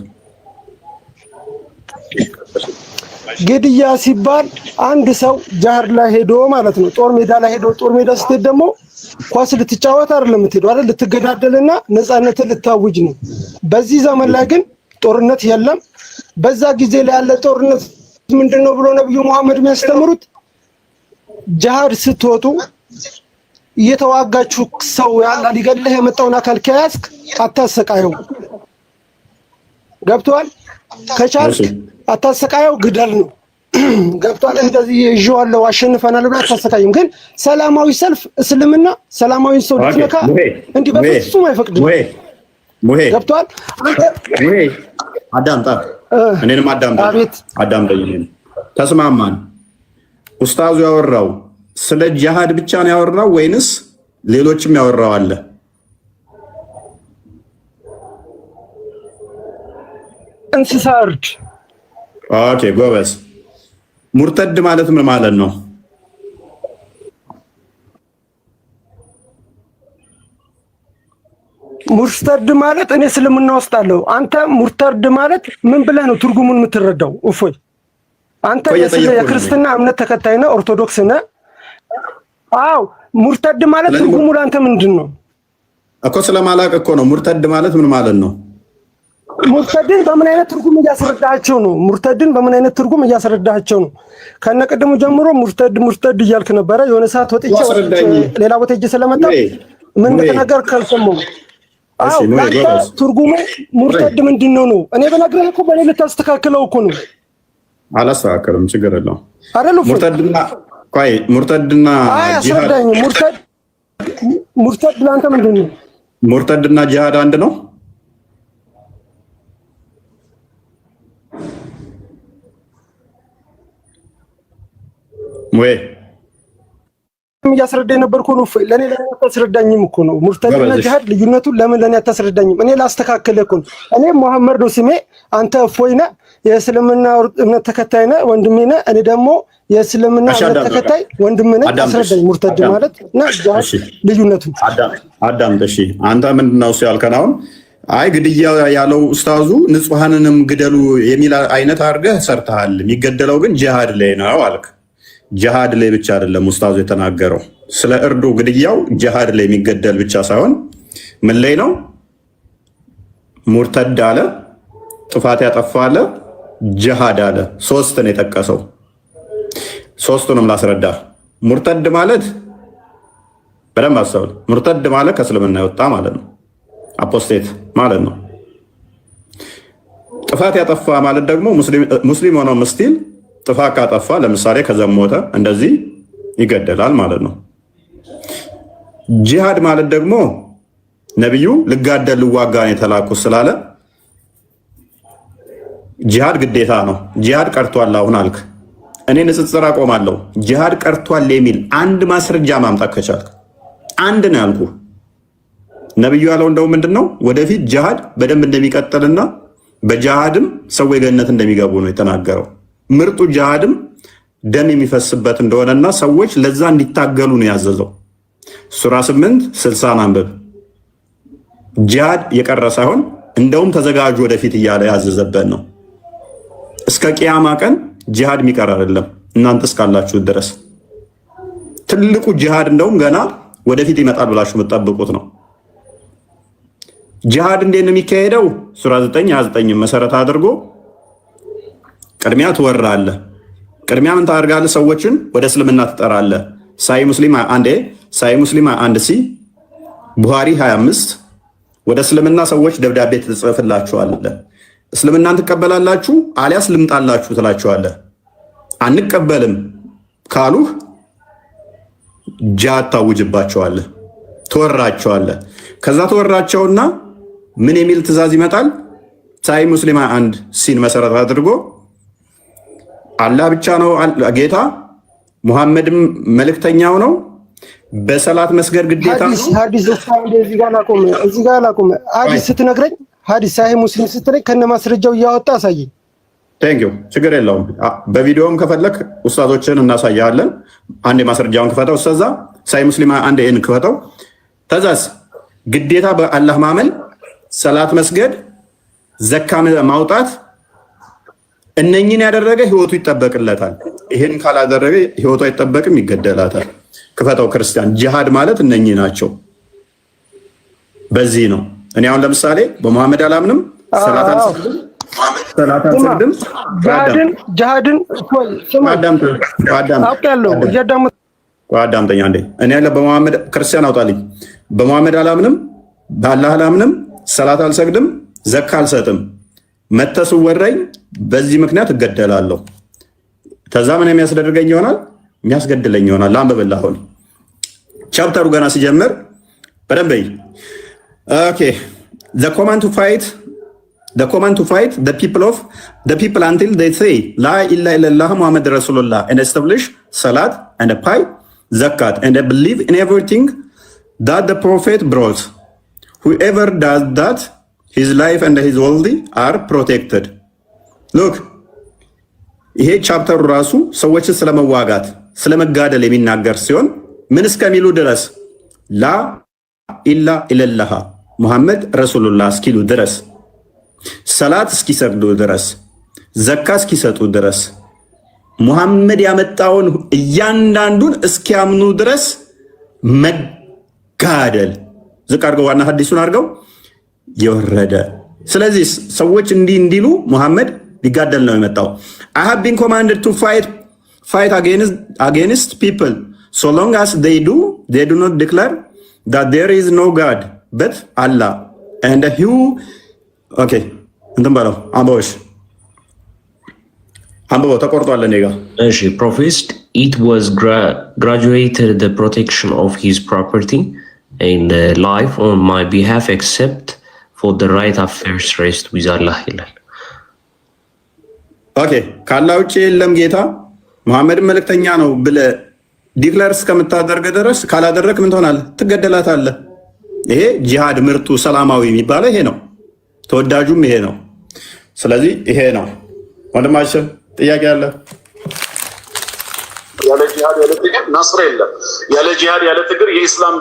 ግድያ ሲባል አንድ ሰው ጃህር ላይ ሄዶ ማለት ነው፣ ጦር ሜዳ ላይ ሄዶ፣ ጦር ሜዳ ስትሄድ ደግሞ ኳስ ልትጫወት አይደለም የምትሄደው አይደል? ልትገዳደልና ነፃነትን ልታውጅ ነው። በዚህ ዘመን ላይ ግን ጦርነት የለም። በዛ ጊዜ ላይ ያለ ጦርነት ምንድነው ብሎ ነብዩ መሐመድ የሚያስተምሩት ጃሃድ ስትወጡ እየተዋጋችሁ ሰው ያላ ሊገድልህ የመጣውን አካል ከያዝክ አታሰቃየው። ገብቷል? ከቻልክ አታሰቃየው፣ ግደል ነው። ገብቷል? እንደዚህ ይዤዋለሁ አሸንፈናል ብለህ አታሰቃይም። ግን ሰላማዊ ሰልፍ እስልምና ሰላማዊ ሰው ልትነካ እንዲህ በፍጹም አይፈቅድም። ገብቷል? አዳምጣ፣ እኔንም አዳምጠኝ። ተስማማን? ኡስታዙ ያወራው ስለ ጂሃድ ብቻ ነው ያወራው ወይንስ ሌሎችም ያወራው አለ? እንስሳ እርድ። ኦኬ ጎበዝ። ሙርተድ ማለት ምን ማለት ነው? ሙርተድ ማለት እኔ እስልምና ውስጥ አለው። አንተ ሙርተድ ማለት ምን ብለህ ነው ትርጉሙን የምትረዳው? እፎይ አንተ የክርስትና እምነት ተከታይ ነህ፣ ኦርቶዶክስ ነህ። አዎ ሙርተድ ማለት ትርጉሙ ለአንተ ምንድን ነው እኮ? ስለማላቅ እኮ ነው። ሙርተድ ማለት ምን ማለት ነው? ሙርተድን በምን አይነት ትርጉም እያስረዳቸው ነው? ሙርተድን በምን አይነት ትርጉም እያስረዳቸው ነው? ከነቀደሙ ጀምሮ ሙርተድ እያልክ ነበረ። የሆነ ሰዓት ወጥቼ ሌላ ቦታ ሄጄ ስለመጣ ምን እንደተናገር ካልሰማሁ። አዎ ትርጉሙ ሙርተድ ምንድነው ነው? እኔ በነገርህ እኮ በኔ ልታስተካክለው እኮ ነው። አላስተካክልም፣ ችግር የለውም። አይደል? ሙርተድና ጂሃድ ሙርተድ ለአንተ ምንድነው? ሙርተድና ጂሃድ አንድ ነው? ወይ እያስረዳኝ ነበር እኮ ነው። ለኔ አታስረዳኝም እኮ ነው። ሙርተድና ጂሃድ ልዩነቱን ለምን ለኔ አታስረዳኝም? እኔ ላስተካክልህ እኮ ነው። እኔ መሐመድ ነው ስሜ፣ አንተ እፎይ ነህ፣ የእስልምና እምነት ተከታይ ነህ፣ ወንድሜ ነህ። እኔ ደግሞ የእስልምና እምነት ተከታይ ወንድሜ ነህ። አስረዳኝ ሙርተድ ማለት እና ጂሃድ ልዩነቱን አዳምጥ። እሺ አንተ ምንድነው እሱ ያልከን? አሁን አይ ግድያ ያለው ኡስታዙ ንጹሃንንም ግደሉ የሚል አይነት አድርገህ ሰርተሃል። የሚገደለው ግን ጂሃድ ላይ ነው አልክ። ጂሃድ ላይ ብቻ አይደለም ኡስታዙ የተናገረው። ስለ እርዱ ግድያው ጂሃድ ላይ የሚገደል ብቻ ሳይሆን ምን ላይ ነው? ሙርተድ አለ፣ ጥፋት ያጠፋ አለ፣ ጂሃድ አለ። ሶስት ነው የጠቀሰው። ሶስቱንም ላስረዳ። ሙርተድ ማለት በደንብ አስተውል። ሙርተድ ማለት ከእስልምና የወጣ ማለት ነው። አፖስቴት ማለት ነው። ጥፋት ያጠፋ ማለት ደግሞ ሙስሊም ሆኖ ምስቲል ጥፋት ካጠፋ ለምሳሌ ከዘሞተ እንደዚህ ይገደላል ማለት ነው። ጂሃድ ማለት ደግሞ ነብዩ ልጋደል ልዋጋ ነው የተላኩት ስላለ ጂሃድ ግዴታ ነው። ጂሃድ ቀርቷል አሁን አልክ። እኔ ንጽጽር አቆማለሁ። ጂሃድ ቀርቷል የሚል አንድ ማስረጃ ማምጣት ከቻልክ አንድ ነው ያልኩ። ነብዩ ያለው እንደው ምንድነው ወደፊት ጂሃድ በደንብ እንደሚቀጥልና በጂሃድም ሰው ገነት እንደሚገቡ ነው የተናገረው። ምርጡ ጂሃድም ደም የሚፈስበት እንደሆነና ሰዎች ለዛ እንዲታገሉ ነው ያዘዘው። ሱራ 8:60 አንብብ። ጂሃድ የቀረ ሳይሆን እንደውም ተዘጋጁ ወደፊት እያለ ያዘዘበት ነው። እስከ ቂያማ ቀን ጂሃድ የሚቀር አይደለም። እናንተ እስካላችሁ ድረስ ትልቁ ጂሃድ እንደውም ገና ወደፊት ይመጣል ብላችሁ የምትጠብቁት ነው። ጂሃድ እንዴት ነው የሚካሄደው? ሱራ 9:29 መሰረት አድርጎ ቅድሚያ ትወራለህ። ቅድሚያ ምን ታደርጋለህ? ሰዎችን ወደ እስልምና ትጠራለህ። ሳይ ሙስሊም አንድ ሲ ቡሃሪ 25 ወደ እስልምና ሰዎች ደብዳቤ ትጽፍላችኋለህ። እስልምናን ትቀበላላችሁ አሊያስ ልምጣላችሁ ትላችኋለህ። አንቀበልም ካሉህ ጂሃድ ታውጅባቸዋለህ፣ ትወራቸዋለህ። ከዛ ተወራቸውና ምን የሚል ትእዛዝ ይመጣል? ሳይ ሙስሊም አንድ ሲን መሰረት አድርጎ አላህ ብቻ ነው ጌታ፣ ሙሐመድም መልእክተኛው ነው፣ በሰላት መስገድ ግዴታ ነው። ሐዲስ እዚህ ጋር ላቁም። ሐዲስ ስትነግረኝ ሐዲስ ሳይ ሙስሊም ስትለኝ ከነ ማስረጃው እያወጣ አሳየኝ። ቴንክ ዩ ችግር የለውም። በቪዲዮም ከፈለክ ኡስታዞችን እናሳያለን። አንድ ማስረጃውን ክፈተው። ኡስታዛ ሳይ ሙስሊም አንድ ይሄን ክፈተው። ተዛዝ ግዴታ በአላህ ማመን፣ ሰላት መስገድ፣ ዘካ ማውጣት እነኚህን ያደረገ ህይወቱ ይጠበቅለታል። ይሄን ካላደረገ ህይወቱ አይጠበቅም፣ ይገደላታል። ክፈተው ክርስቲያን። ጂሃድ ማለት እነኚህ ናቸው። በዚህ ነው እኔ አሁን ለምሳሌ በመሐመድ አላምንም፣ ሰላት አልሰግድም፣ ጂሃድን አዳምጠኝ አንዴ። እኔ ያለ በመሐመድ ክርስቲያን አውጣልኝ። በመሐመድ አላምንም፣ በአላህ አላምንም፣ ሰላት አልሰግድም፣ ዘካ አልሰጥም፣ መተስወረኝ በዚህ ምክንያት እገደላለሁ። ከዛ ምን የሚያስደርገኝ ይሆናል? የሚያስገድለኝ ይሆናል። ላንብብልህ። አሁን ቻፕተሩ ገና ሲጀምር በደንብ ኦኬ the command to fight the people until they say la ilaha illallah muhammad rasulullah and establish salat and pay zakat and believe in everything that the prophet brought. Whoever does that, his life and his worldly are protected. Look, ይሄ ቻፕተሩ ራሱ ሰዎችን ስለመዋጋት ስለመጋደል የሚናገር ሲሆን ምን እስከሚሉ ድረስ ላ ኢላ ኢለላህ ሙሐመድ ረሱሉላህ እስኪሉ ድረስ፣ ሰላት እስኪሰግዱ ድረስ፣ ዘካ እስኪሰጡ ድረስ፣ ሙሐመድ ያመጣውን እያንዳንዱን እስኪያምኑ ድረስ መጋደል ዝቅ አድርገው ዋና ሐዲሱን አድርገው የወረደ። ስለዚህ ሰዎች እንዲህ እንዲሉ ሙሐመድ ሊጋደል ነው የመጣው። I have been commanded to fight against people so long as they do not declare that there is no God but Allah and who okay እንትን በለው አንብበው ተቆርጧል እኔ ጋር። እሺ professed it was graduated the protection of his property and life on my behalf except for the right of first rest with Allah ይላል። ኦኬ ካላ ውጭ የለም ጌታ መሐመድ መልእክተኛ ነው ብለህ ዲክለር እስከምታደርግ ድረስ ካላደረክ ምን ትሆናለህ? ትገደላታለህ። ይሄ ጂሃድ ምርጡ ሰላማዊ የሚባለው ይሄ ነው። ተወዳጁም ይሄ ነው። ስለዚህ ይሄ ነው። ወንድማችን ጥያቄ አለ? ያለ ጂሃድ ያለ ትግል ነስር የለም። ያለ ጂሃድ ያለ ትግል የኢስላም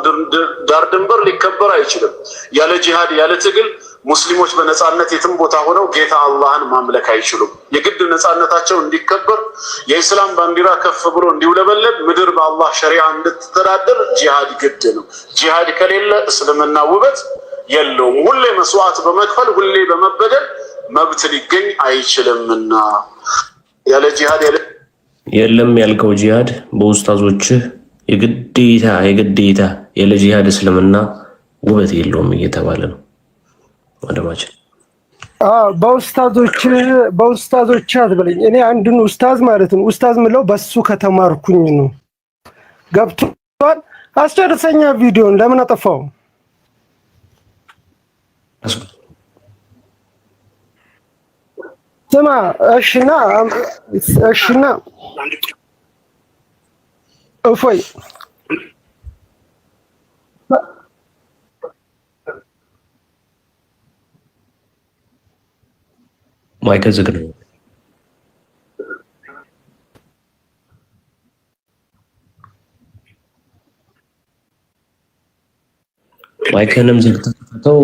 ዳር ድንበር ሊከበር አይችልም። ያለ ጂሃድ ያለ ትግል ሙስሊሞች በነፃነት የትም ቦታ ሆነው ጌታ አላህን ማምለክ አይችሉም። የግድ ነፃነታቸው እንዲከበር የኢስላም ባንዲራ ከፍ ብሎ እንዲውለበለብ ምድር በአላህ ሸሪዓ እንድትተዳደር ጂሃድ ግድ ነው። ጂሃድ ከሌለ እስልምና ውበት የለውም። ሁሌ መስዋዕት በመክፈል ሁሌ በመበደል መብት ሊገኝ አይችልምና ያለ ጂሃድ የለም ያልከው ጂሃድ በኡስታዞችህ የግዴታ ያለ ጂሃድ እስልምና ውበት የለውም እየተባለ ነው። ወደማችን በኡስታዞች አትበለኝ። እኔ አንድን ኡስታዝ ማለት ነው ኡስታዝ ምለው በሱ ከተማርኩኝ ነው። ገብቷል? አስጨርሰኛ ቪዲዮን ለምን አጠፋው? ስማ እሺና እፎይ ማይክ ዝግ ነው። ማይክንም ዝግ ተከፈተው።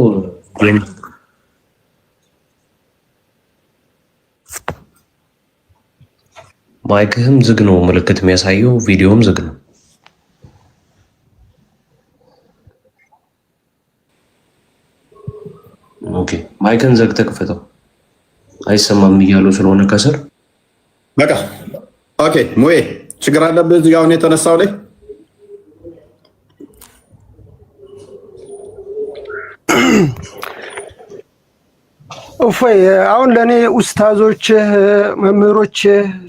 ማይክህም ዝግ ነው ምልክት የሚያሳየው፣ ቪዲዮም ዝግ ነው። ኦኬ ማይክን ዘግ ተከፈተው። አይሰማም እያሉ ስለሆነ ከስር በቃ ኦኬ። ሙዬ ችግር አለብህ እዚህ ጋር አሁን የተነሳው ላይ እፎይ አሁን ለኔ ኡስታዞች መምህሮች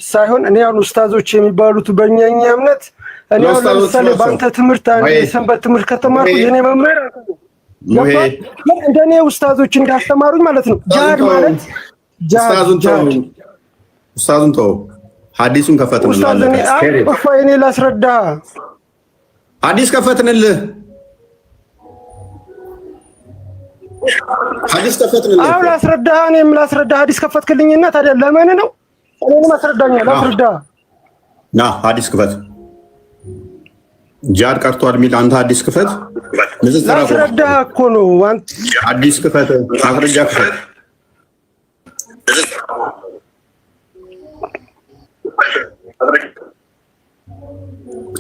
ሳይሆን እኔ አሁን ኡስታዞች የሚባሉት በእኛኛ እምነት እኔ አሁን ለምሳሌ በአንተ ትምህርት አንድ የሰንበት ትምህርት ከተማርኩ የኔ መምህር እንደኔ ኡስታዞች እንዳስተማሩኝ ማለት ነው። ጂሃድ ማለት ኡስታዙን ተው፣ ሐዲሱን ከፈትንልህ። እፎይ እኔ ላስረዳ፣ ሐዲስ ከፈትንልህ። ሐዲስ ከፈትንልህ። አሁን ላስረዳህ፣ እኔም ላስረዳህ። ሐዲስ ከፈትክልኝና ታዲያ ለምን ነው እኔንም አስረዳኝ። ላስረዳህ ና ሐዲስ ክፈት። ጂሃድ ቀርቷል የሚል አንተ ሐዲስ ክፈት። ላስረዳህ እኮ ነው። ሐዲስ ክፈት፣ ማስረጃ ክፈት።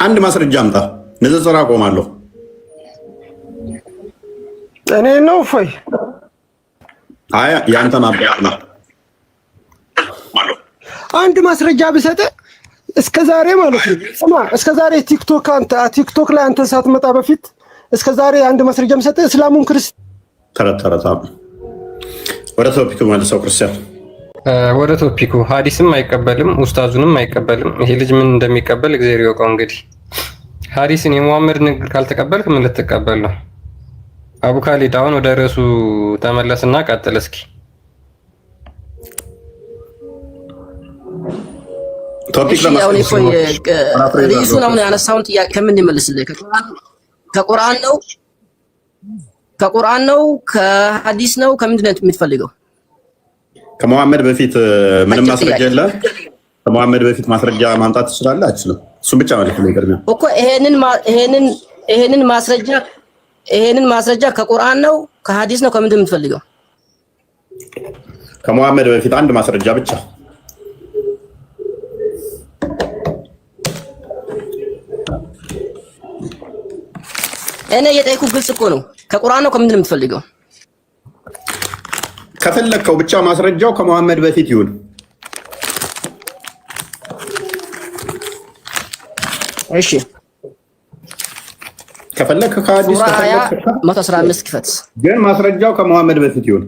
አንድ ማስረጃ አምጣ። ንጽጽር አቆማለሁ። እኔ ነው እፎይ አያ ያንተን አባና አንድ ማስረጃ ብሰጥህ እስከዛሬ ማለት ነው። ስማ እስከዛሬ ቲክቶክ ላይ አንተ ሳትመጣ በፊት እስከዛሬ አንድ ማስረጃ ብሰጥህ እስላሙን ክርስቲያን ተረታ ወደ ቶፒኩ መልሰው ክርስቲያን ወደ ቶፒኩ ሐዲስም አይቀበልም ኡስታዙንም አይቀበልም። ይሄ ልጅ ምን እንደሚቀበል እግዚአብሔር ይወቀው። እንግዲህ ሐዲስን የሙሐመድ ንግግር ካልተቀበልክ ምን ልትቀበል ነው? አቡ ካሊድ አሁን ወደ ርዕሱ ተመለስና ቀጥል እስኪ። ቶፒክ ርዕሱን አሁን ያነሳውን ጥያቄ ከምን ይመልስልህ? ከቁርአን ነው ከሐዲስ ነው ከምንድን ነው የምትፈልገው? ከሙሐመድ በፊት ምንም ማስረጃ የለም። ከሙሐመድ በፊት ማስረጃ ማምጣት ትችላለህ? አትችልም? እሱን ብቻ ማለት ነው። ይገርም እኮ ይሄንን ማስረጃ ይሄንን ማስረጃ ከቁርአን ነው ከሐዲስ ነው ከምንድን የምትፈልገው? ከመሐመድ በፊት አንድ ማስረጃ ብቻ። እኔ የጠየኩህ ግልጽ እኮ ነው። ከቁርአን ነው ከምንድን የምትፈልገው? ከፈለከው ብቻ ማስረጃው ከመሐመድ በፊት ይሁን። እሺ ከፈለክ ከሐዲስ ከፈለክ 115 ክፈት፣ ግን ማስረጃው ከመሐመድ በፊት ይሁን።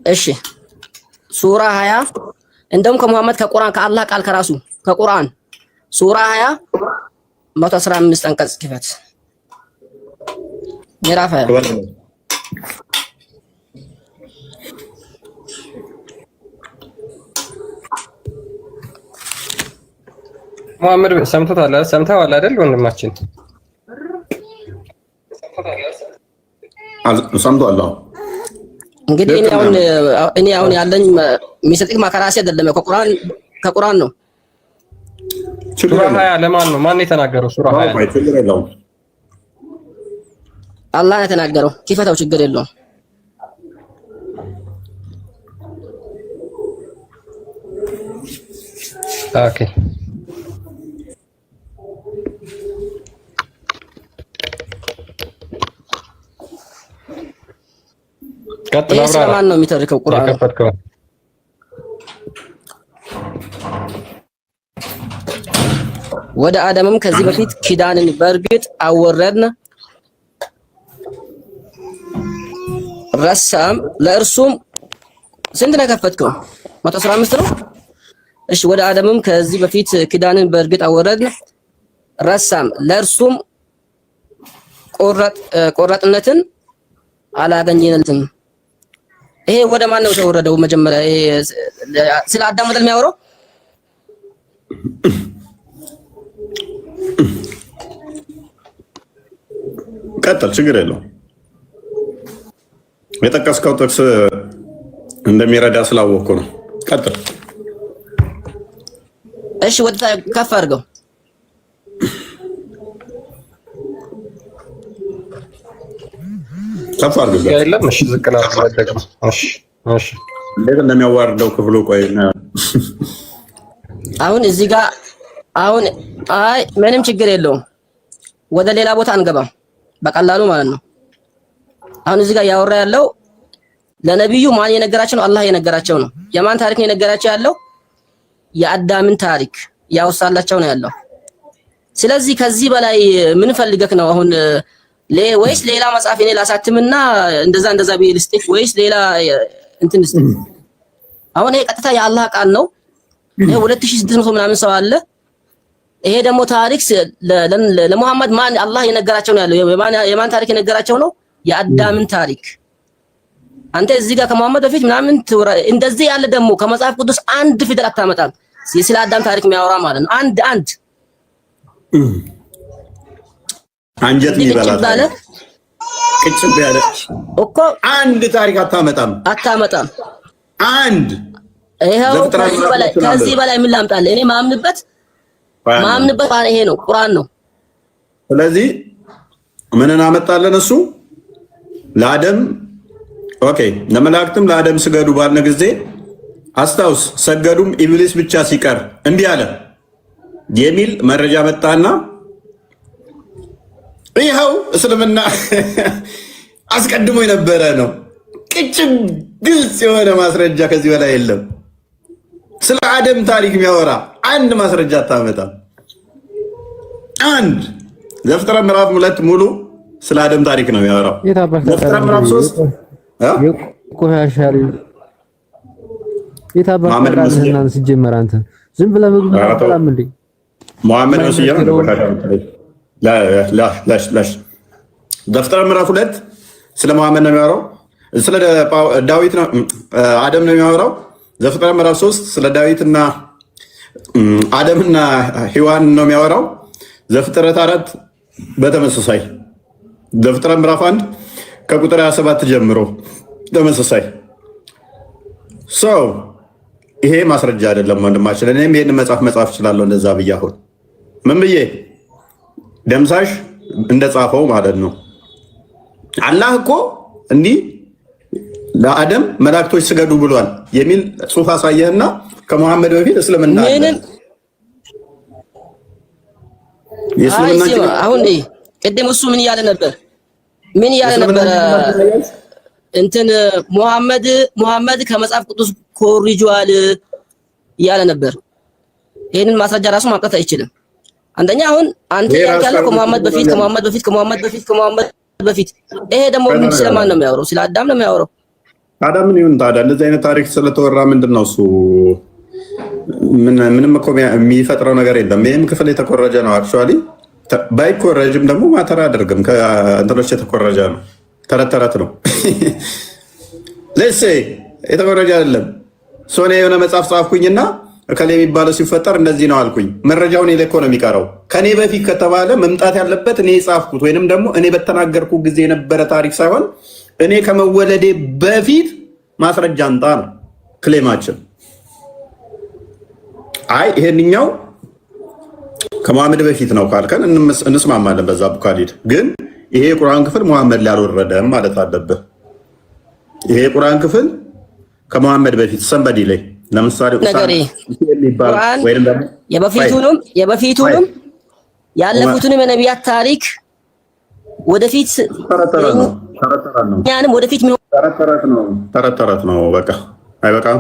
እሺ ሱራ 20 እንደውም ከመሐመድ ከቁርአን ከአላህ ቃል ከራሱ ከቁርአን ሱራ 20 115 አንቀጽ ክፈት። ምዕራፍ 20 መሐመድ ሰምተዋል አይደል ወንድማችን? ሰምቷል። እንግዲህ እኔ አሁን ያለኝ የሚሰጥክ ማከራሲ አይደለም፣ ከቁርአን ነው። ሱራ 20 ለማን ነው? ማን የተናገረው? ሱራ 20 አላህ የተናገረው። ክፈተው፣ ችግር የለውም። ኦኬ ይሄ ስለማን ነው የሚተርከው? ቁርአን ወደ አደምም ከዚህ በፊት ኪዳንን በእርግጥ አወረድን፣ ረሳም ለእርሱም ስንት ነው የከፈትከው? 115 ነው። እሺ ወደ አደምም ከዚህ በፊት ኪዳንን በእርግጥ አወረድን፣ ረሳም ለእርሱም ቆራጥነትን አላገኘንለትም። ይሄ ወደ ማን ነው የተወረደው? መጀመሪያ ስለ አዳም ወደ የሚያወራው ቀጥል፣ ችግር የለውም። የጠቀስከው ጥቅስ እንደሚረዳ ስላወቅኩ ነው። ቀጥል። እሺ ወደ ከፍ አድርገው። ከፍ አድርገው የለም። እሺ ዝቅ ላድርገው። እሺ እንዴት እንደሚያዋርደው ክፍሉ ቆይ አሁን እዚህ ጋር አሁን አይ ምንም ችግር የለውም። ወደ ሌላ ቦታ አንገባም በቀላሉ ማለት ነው። አሁን እዚህ ጋር ያወራ ያለው ለነብዩ ማን የነገራቸው ነው? አላህ የነገራቸው ነው። የማን ታሪክ ነው የነገራቸው ያለው? የአዳምን ታሪክ ያወሳላቸው ነው ያለው። ስለዚህ ከዚህ በላይ ምን ፈልገክ ነው አሁን? ወይስ ሌላ መጽሐፍ እኔ ላሳትምና እንደዛ ቢልስቲክ ወይስ ሌላ እንትን ልስጥክ? አሁን ይሄ ቀጥታ የአላህ ቃል ነው። ይሄ 2600 ምናምን ሰው አለ። ይሄ ደግሞ ታሪክ ለሙሐመድ ማን አላህ የነገራቸው ነው ያለው። የማን ታሪክ የነገራቸው ነው? የአዳምን ታሪክ። አንተ እዚህ ጋር ከሙሐመድ በፊት ምናምን እንደዚህ ያለ ደግሞ ከመጽሐፍ ቅዱስ አንድ ፊደል አታመጣም። ስለ አዳም ታሪክ የሚያወራ ማለት ነው። አንድ አንጀት ይበላል ቅጭብ ያለ እኮ አንድ ታሪክ አታመጣም። አንድ ይሄው ከዚህ በላይ ምን ላምጣልህ? እኔ ማምንበት ይሄ ነው፣ ቁርአን ነው። ስለዚህ ምንን አመጣለን? እሱ ለአደም ኦኬ፣ ለመላእክትም ለአደም ስገዱ ባልነ ጊዜ አስታውስ፣ ሰገዱም ኢብሊስ ብቻ ሲቀር እንዲህ አለ የሚል መረጃ መጣና ይኸው እስልምና አስቀድሞ የነበረ ነው። ቅጭም ግልጽ የሆነ ማስረጃ ከዚህ በላይ የለም። ስለ አደም ታሪክ የሚያወራ አንድ ማስረጃ አታመጣም። አንድ ዘፍጥረት ምዕራፍ 2 ሙሉ ስለ አደም ታሪክ ነው የሚያወራው። ዘፍጥረት ምዕራፍ 3 ቆሻሻል የታባራለህና ሲጀመር አንተ ዝም ብለህ ምግብ አጣላም እንዴ? መሐመድ ነው ሲጀመር ቆሻሻ ላሽ ዘፍጥረት ምዕራፍ 2 ስለ መሐመድ ነው የሚያወራው። ስለ ዳዊት ነው አደም ነው የሚያወራው። ዘፍጥረት ምዕራፍ 3 ስለ ዳዊትና አደምና ሔዋን ነው የሚያወራው። ዘፍጥረት 4 በተመሳሳይ ዘፍጥረት ምዕራፍ 1 ከቁጥር 27 ጀምሮ ተመሳሳይ ሰው ይሄ ማስረጃ አይደለም ወንድማችን። እኔም ይሄን መጽሐፍ እችላለሁ እንደዛ ብዬ አሁን ምን ብዬ ደምሳሽ እንደጻፈው ማለት ነው። አላህ እኮ እንዲህ ለአደም መላእክቶች ስገዱ ብሏል የሚል ጽሑፍ አሳየህና ከመሐመድ በፊት እስልምና አለ። አሁን ቅድም እሱ ምን እያለ ነበር? እንትን ሙሐመድ ከመጽሐፍ ቅዱስ ኮርጇል እያለ ነበር። ይሄንን ማስረጃ ራሱ ማምጣት አይችልም። አንደኛ አሁን አንተ ያልከው ከሙሐመድ በፊት ይሄ ደግሞ ምን ስለማን ነው የሚያወራው? ስለ አዳም ነው የሚያወራው። አዳም ምን ይሁን ታዲያ? እንደዚህ አይነት ታሪክ ስለተወራ ምንድነው እሱ? ምንም እኮ የሚፈጥረው ነገር የለም። ይሄም ክፍል የተኮረጀ ነው። አክቹአሊ ባይኮረጅም ደግሞ ማተር አያደርግም። ከእንትኖች የተኮረጀ ነው። ተረት ነው። ለሴ የተኮረጀ አይደለም። ሶኔ የሆነ መጽሐፍ ጻፍኩኝና እከሌ የሚባለው ሲፈጠር እንደዚህ ነው አልኩኝ። መረጃውን እኔ እኮ ነው የሚቀረው። ከኔ በፊት ከተባለ መምጣት ያለበት እኔ የጻፍኩት ወይንም ደግሞ እኔ በተናገርኩ ጊዜ የነበረ ታሪክ ሳይሆን እኔ ከመወለዴ በፊት ማስረጃ አንጣ ነው ክሌማችን። አይ ይሄንኛው ከመሐመድ በፊት ነው ካልከን እንስማማለን በዛ ቡካሊድ። ግን ይሄ የቁርአን ክፍል መሐመድ ላይ አልወረደም ማለት አለብህ። ይሄ የቁርአን ክፍል ከመሐመድ በፊት ሰንበዲ ላይ ለምሳሌ የበፊቱንም ያለፉትንም የነቢያት ታሪክ ወደፊት ያንም ወደፊት ተረት ነው። በቃ አይበቃም?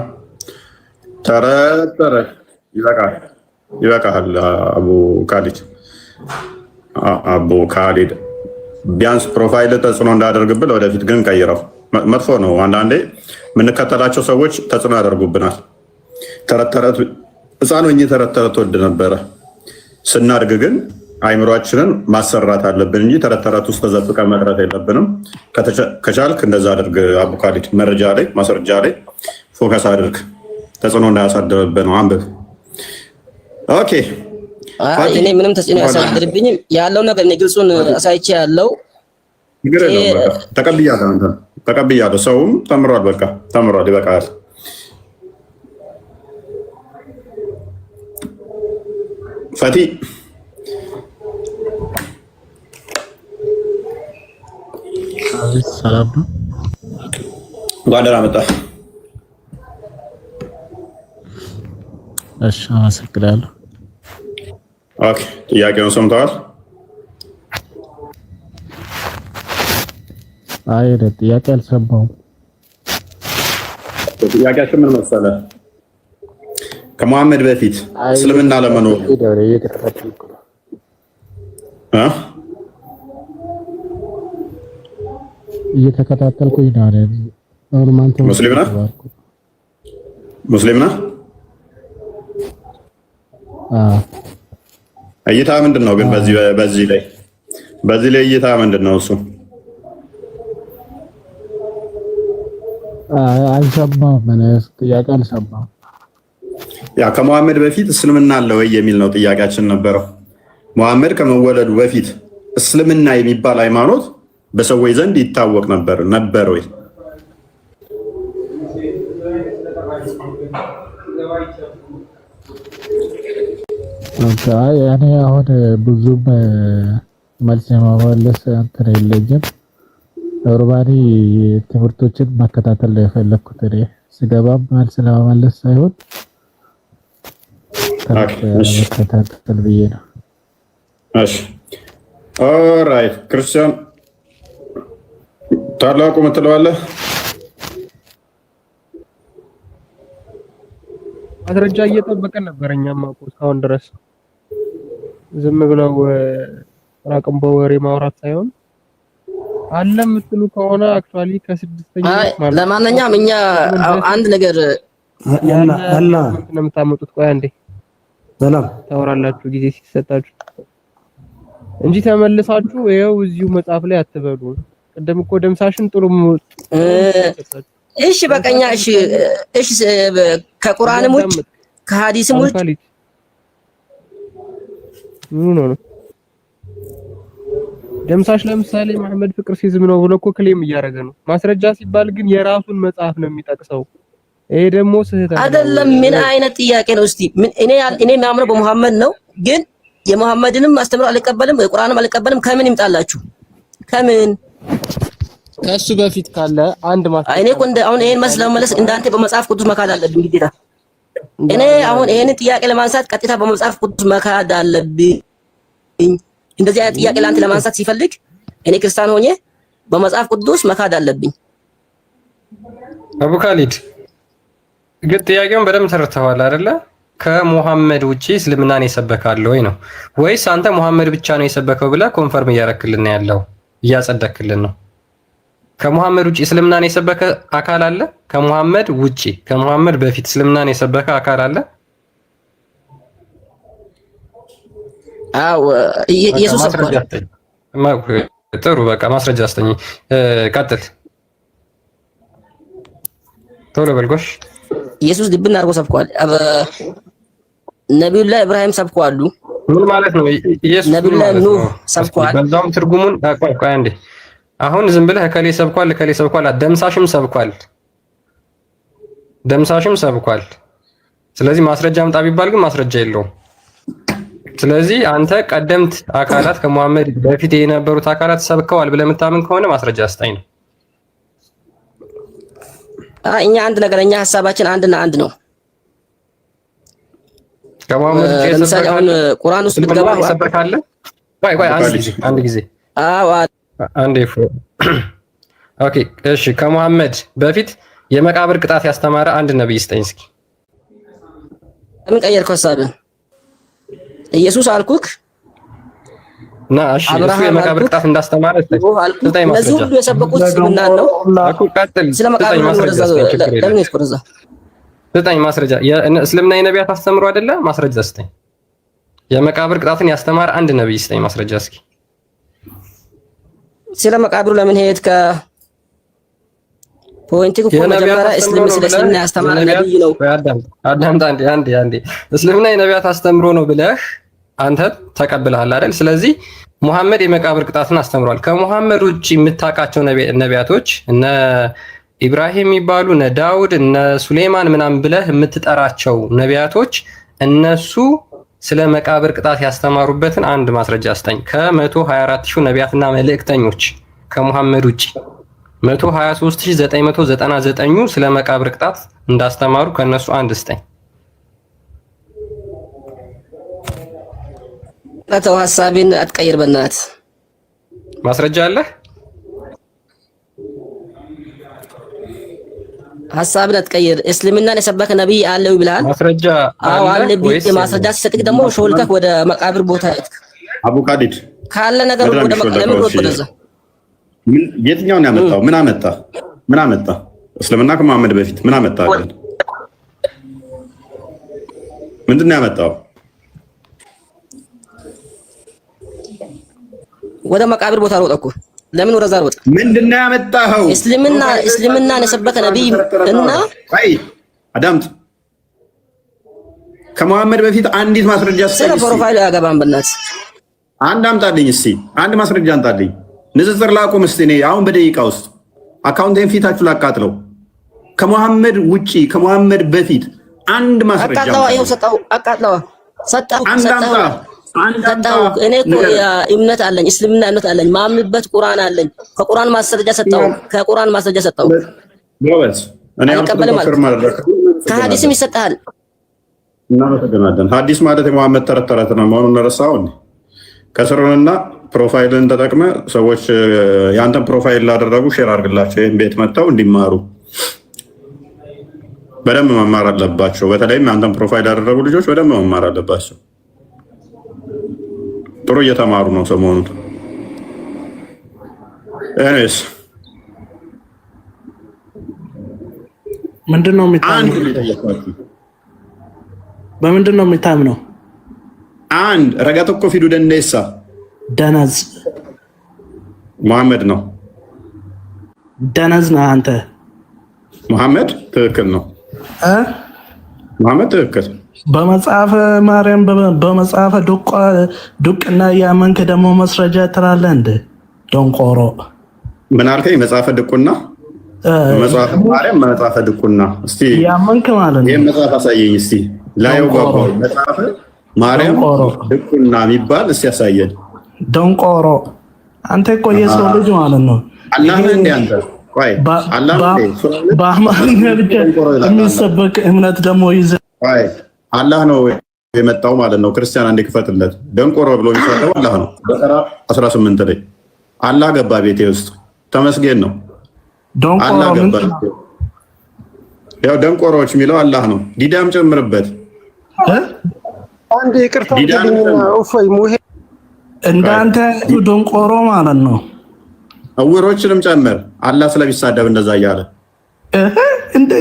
ተረት ይበቃል። አቡ ካሊድ ቢያንስ ፕሮፋይል ተጽዕኖ እንዳደርግብል ወደፊት ግን ቀይረው። መጥፎ ነው። አንዳንዴ የምንከተላቸው ሰዎች ተጽዕኖ ያደርጉብናል። ተረት ሕፃን ሆኜ ተረት ወድ ነበረ። ስናድግ ግን አይምሯችንን ማሰራት አለብን እንጂ ተረት ውስጥ ተዘፍቀን መቅረት የለብንም። ከቻልክ እንደዛ አድርግ። አቡ ካሊድ መረጃ ላይ ማስረጃ ላይ ፎከስ አድርግ። ተጽዕኖ እንዳያሳድርብህ ነው። አንብብ። ኦኬ። እኔ ምንም ተጽዕኖ ያሳድርብኝም ያለው ነገር እኔ ግልጹን አሳይቼ ያለው ተቀብያለሁ። ሰውም ተምሯል። በቃ ተምሯል። ይበቃል። ፈቲ ሰላም ነው። እንኳን ደህና መጣህ። እሺ አመሰግናለሁ። ኦኬ ጥያቄውን ሰምተዋል? አይ ጥያቄ አልሰማሁም። ጥያቄያችን ምን መሰለህ? ከመሐመድ በፊት እስልምና ለመኖር እየተከታተልኩኝ ነው አይደል? ሙስሊም ነህ? እይታ ምንድን ነው ግን በዚህ ላይ እይታ ምንድን ነው? እሱ አልሰማሁም። ጥያቄ አልሰማሁም። ያ ከመሐመድ በፊት እስልምና አለ ወይ የሚል ነው ጥያቄያችን ነበረው። መሐመድ ከመወለዱ በፊት እስልምና የሚባል ሃይማኖት በሰዎች ዘንድ ይታወቅ ነበር ወይ? እኔ አሁን ብዙም መልስ የማመለስ እንትን የለኝም። ኖርማሊ ትምህርቶችን ማከታተል ነው የፈለኩት። እኔ ስገባም መልስ ለመመለስ ሳይሆን መከታተል ብዬ ነው። እሺ ኦራይት። ክርስቲያን ታላቁ ምትለዋለህ? ማስረጃ እየጠበቀን ነበር። እኛም አውቁ እስካሁን ድረስ ዝም ብለው ራቅም በወሬ ማውራት ሳይሆን አለ የምትሉ ከሆነ አክቹአሊ ከስድስተኛ ማለት ለማንኛውም እኛ አንድ ነገር አላ ነው የምታመጡት። ቆይ አንዴ ሰላም ታወራላችሁ ጊዜ ሲሰጣችሁ እንጂ ተመልሳችሁ ይኸው እዚሁ መጽሐፍ ላይ አትበሉ። ቀደም እኮ ደምሳሽን ጥሩ እሺ በቀኛ እሺ ከቁርአንም ውጭ ከሐዲስም ውጭ ምን ነው ደምሳሽ ለምሳሌ መሐመድ ፍቅር ሲዝም ነው ብሎ እኮ ክሌም እያደረገ ነው። ማስረጃ ሲባል ግን የራሱን መጽሐፍ ነው የሚጠቅሰው። ይሄ ደግሞ ስህተት አይደለም። ምን አይነት ጥያቄ ነው? እስቲ እኔ ማምነው በመሐመድ ነው፣ ግን የመሐመድንም አስተምሮ አልቀበልም የቁርአንም አልቀበልም ከምን ይምጣላችሁ? ከምን ከሱ በፊት ካለ አንድ ማስረጃ እኔ እኮ አሁን ይሄን መለስ እንዳንተ በመጽሐፍ ቅዱስ መካድ አለብኝ ግዴታ። እኔ አሁን ይሄንን ጥያቄ ለማንሳት ቀጥታ በመጽሐፍ ቅዱስ መካድ አለብኝ። እንደዚህ አይነት ጥያቄ ለአንተ ለማንሳት ሲፈልግ እኔ ክርስቲያን ሆኜ በመጽሐፍ ቅዱስ መካድ አለብኝ። አቡ ካሊድ ግን ጥያቄውን በደንብ ተረድተዋል አይደለ? ከሙሐመድ ውጪ እስልምናን የሰበካለ ወይ ነው ወይስ አንተ ሙሐመድ ብቻ ነው የሰበከው ብለህ ኮንፈርም እያረክልን ያለው እያጸደክልን ነው? ከሙሐመድ ውጪ እስልምናን የሰበከ አካል አለ? ከሙሐመድ ውጪ ከሙሐመድ በፊት እስልምናን የሰበከ አካል አለ? አዎ ኢየሱስ ሰብኳል። ጥሩ በቃ ማስረጃ አስተኝ ቀጥል። ቶሎ በልጎሽ። ኢየሱስ ድብን አድርጎ ሰብኳል። ነብዩላህ ኢብራሂም ሰብኳሉ። ምን ማለት ነው? ኢየሱስ ነብዩላህ ኑህ ሰብኳል። በዛውም ትርጉሙን ቆይ አንዴ። አሁን ዝም ብለህ ከሌ ሰብኳል ደምሳሽም ሰብኳል። ስለዚህ ማስረጃ አምጣ ቢባል ግን ማስረጃ የለውም። ስለዚህ አንተ ቀደምት አካላት ከሙሐመድ በፊት የነበሩት አካላት ሰብከዋል ብለህ የምታምን ከሆነ ማስረጃ አስጠኝ ነው። እኛ አንድ ነገር እኛ ሐሳባችን አንድና አንድ ነው። ከሙሐመድ ለምሳሌ አሁን ቁርአን ውስጥ ብትገባ ሰበካለ። ቆይ አንድ ጊዜ አንዴ ኦኬ እሺ። ከሙሐመድ በፊት የመቃብር ቅጣት ያስተማረ አንድ ነብይ ስጠኝ እስኪ። ምን ቀየርከው ሐሳብን? ኢየሱስ አልኩክ እና እሺ እሱ የመቃብር ቅጣት እንዳስተማረ ስጠኝ ማስረጃ። እነዚህ ሁሉ የሰበኩት እስልምና ነው እኮ። ቀጥል። ስለ መቃብር ለምን ይስቆረዛ? ስጠኝ ማስረጃ። እስልምና የነቢያት አስተምሮ አይደለ? ማስረጃ ስጠኝ። የመቃብር ቅጣትን ያስተማረ አንድ ነብይ ስጠኝ ማስረጃ እስኪ። ስለ መቃብሩ ለምን ሄድክ? ፖይንቲኩ መጀመሪያ እስልምና ያስተማረ ነብይ ነው። አዳምጥ አንዴ እስልምና የነቢያት አስተምሮ ነው ብለህ አንተ ተቀብለሃል አይደል? ስለዚህ ሙሐመድ የመቃብር ቅጣትን አስተምሯል። ከሙሐመድ ውጪ የምታውቃቸው ነቢያቶች እነ ኢብራሂም የሚባሉ እነ ዳውድ እነ ሱሌማን ምናምን ብለህ የምትጠራቸው ነቢያቶች እነሱ ስለ መቃብር ቅጣት ያስተማሩበትን አንድ ማስረጃ አስጠኝ። ከ124,000 ነቢያትና መልእክተኞች ከሙሐመድ ውጪ 123,999 ስለ መቃብር ቅጣት እንዳስተማሩ ከነሱ አንድ ስጠኝ። ተው ሐሳቤን አትቀይር በእናትህ። ማስረጃ አለህ? ሐሳብን አትቀይር። እስልምናን የሰበከ ነብይ አለው ይብላል። ማስረጃ አለ ወይስ ማስረጃ ሲሰጥክ ደግሞ ሾልከክ ወደ መቃብር ቦታ ሄድክ? አቡ ካሊድ ካለ ነገር ወደ መቃብር ወደዛ የትኛውን ያመጣው? ምን አመጣ? እስልምና ከመሐመድ በፊት ምን አመጣ? ምንድነው ያመጣው? ወደ መቃብር ቦታ ሮጠ እኮ። ለምን ወደዛ ሮጠ? ምንድነው ያመጣው? እስልምና የሰበከ ነብይ እና አዳምጥ። ከመሐመድ በፊት አንዲት ማስረጃ ስለ ፕሮፋይል ያገባን በእናትህ አንድ አምጣልኝ እስቲ። አንድ ማስረጃ አምጣልኝ። ንጽጽር ላቁም እስቲ። እኔ አሁን በደቂቃ ውስጥ አካውንቴን ፊታችሁ ላቃጥለው። ከመሐመድ ውጪ ከመሐመድ በፊት አንድ ማስረጃ አቃጥለው። ይኸው ሰጣው። አቃጥለው ሰጣው። እኔ እኮ እምነት አለኝ፣ እስልምና እምነት አለኝ፣ ማምንበት ቁርአን አለኝ። ከቁርአን ማስረጃ ሰጣው። ጎበዝ። እኔ ከሐዲስም ይሰጣል። እናመሰግናለን። ሐዲስ ማለት የመሐመድ ተረት ነው መሆኑን ረሳው። ከስሩንና ፕሮፋይልን ተጠቅመ ሰዎች የአንተን ፕሮፋይል ላደረጉ ሼር አድርግላቸው። ይህን ቤት መጥተው እንዲማሩ በደንብ መማር አለባቸው። በተለይም የአንተን ፕሮፋይል ያደረጉ ልጆች በደንብ መማር አለባቸው። ጥሩ እየተማሩ ነው ሰሞኑን። ኤኒዌይስ ምንድነው የሚታምነው? በምንድነው የሚታምነው? አንድ ረጋት እኮ ፊዱ ደንደሳ ደነዝ መሐመድ ነው። ደነዝ ነህ አንተ። መሐመድ ትክክል ነው። መሐመድ ትክክል። በመጽሐፈ ማርያም በመጽሐፈ ዱቅና ያመንክ ደግሞ መስረጃ ትላለህ እንደ ደንቆሮ። ምን አልከኝ? መጽሐፈ ድቁና መጽሐፈ ማርያም መጽሐፈ ድቁና። እስቲ ያመንክ ማለት ነው። ይሄን መጽሐፍ አሳየኝ እስቲ። ላየው ጓጓ። መጽሐፈ ማርያም ድቁና የሚባል እስኪ ያሳየን። ደንቆሮ አንተ እኮ የሰው ልጅ ማለት ነው። አላህ እንደ አንተ ቆይ አላህ በአማርኛ ብቻ የሚሰበክ እምነት ደግሞ ይዘ ቆይ አላህ ነው የመጣው ማለት ነው። ክርስቲያን አንዴ ክፈትለት። ደንቆሮ ብሎ የሚሰጠው አላህ ነው። በቀራ 18 ላይ አላህ ገባ ቤቴ ውስጥ ተመስገን ነው። አላህ ገባ። ያው ደንቆሮዎች የሚለው አላህ ነው። ዲዳም ጨምርበት። አንዴ ይቅርታ እፎይ ሙሄ እንዳንተ ደንቆሮ ማለት ነው። እውሮችንም ጨምር። አላህ ስለሚሳደብ እንደዛ እያለ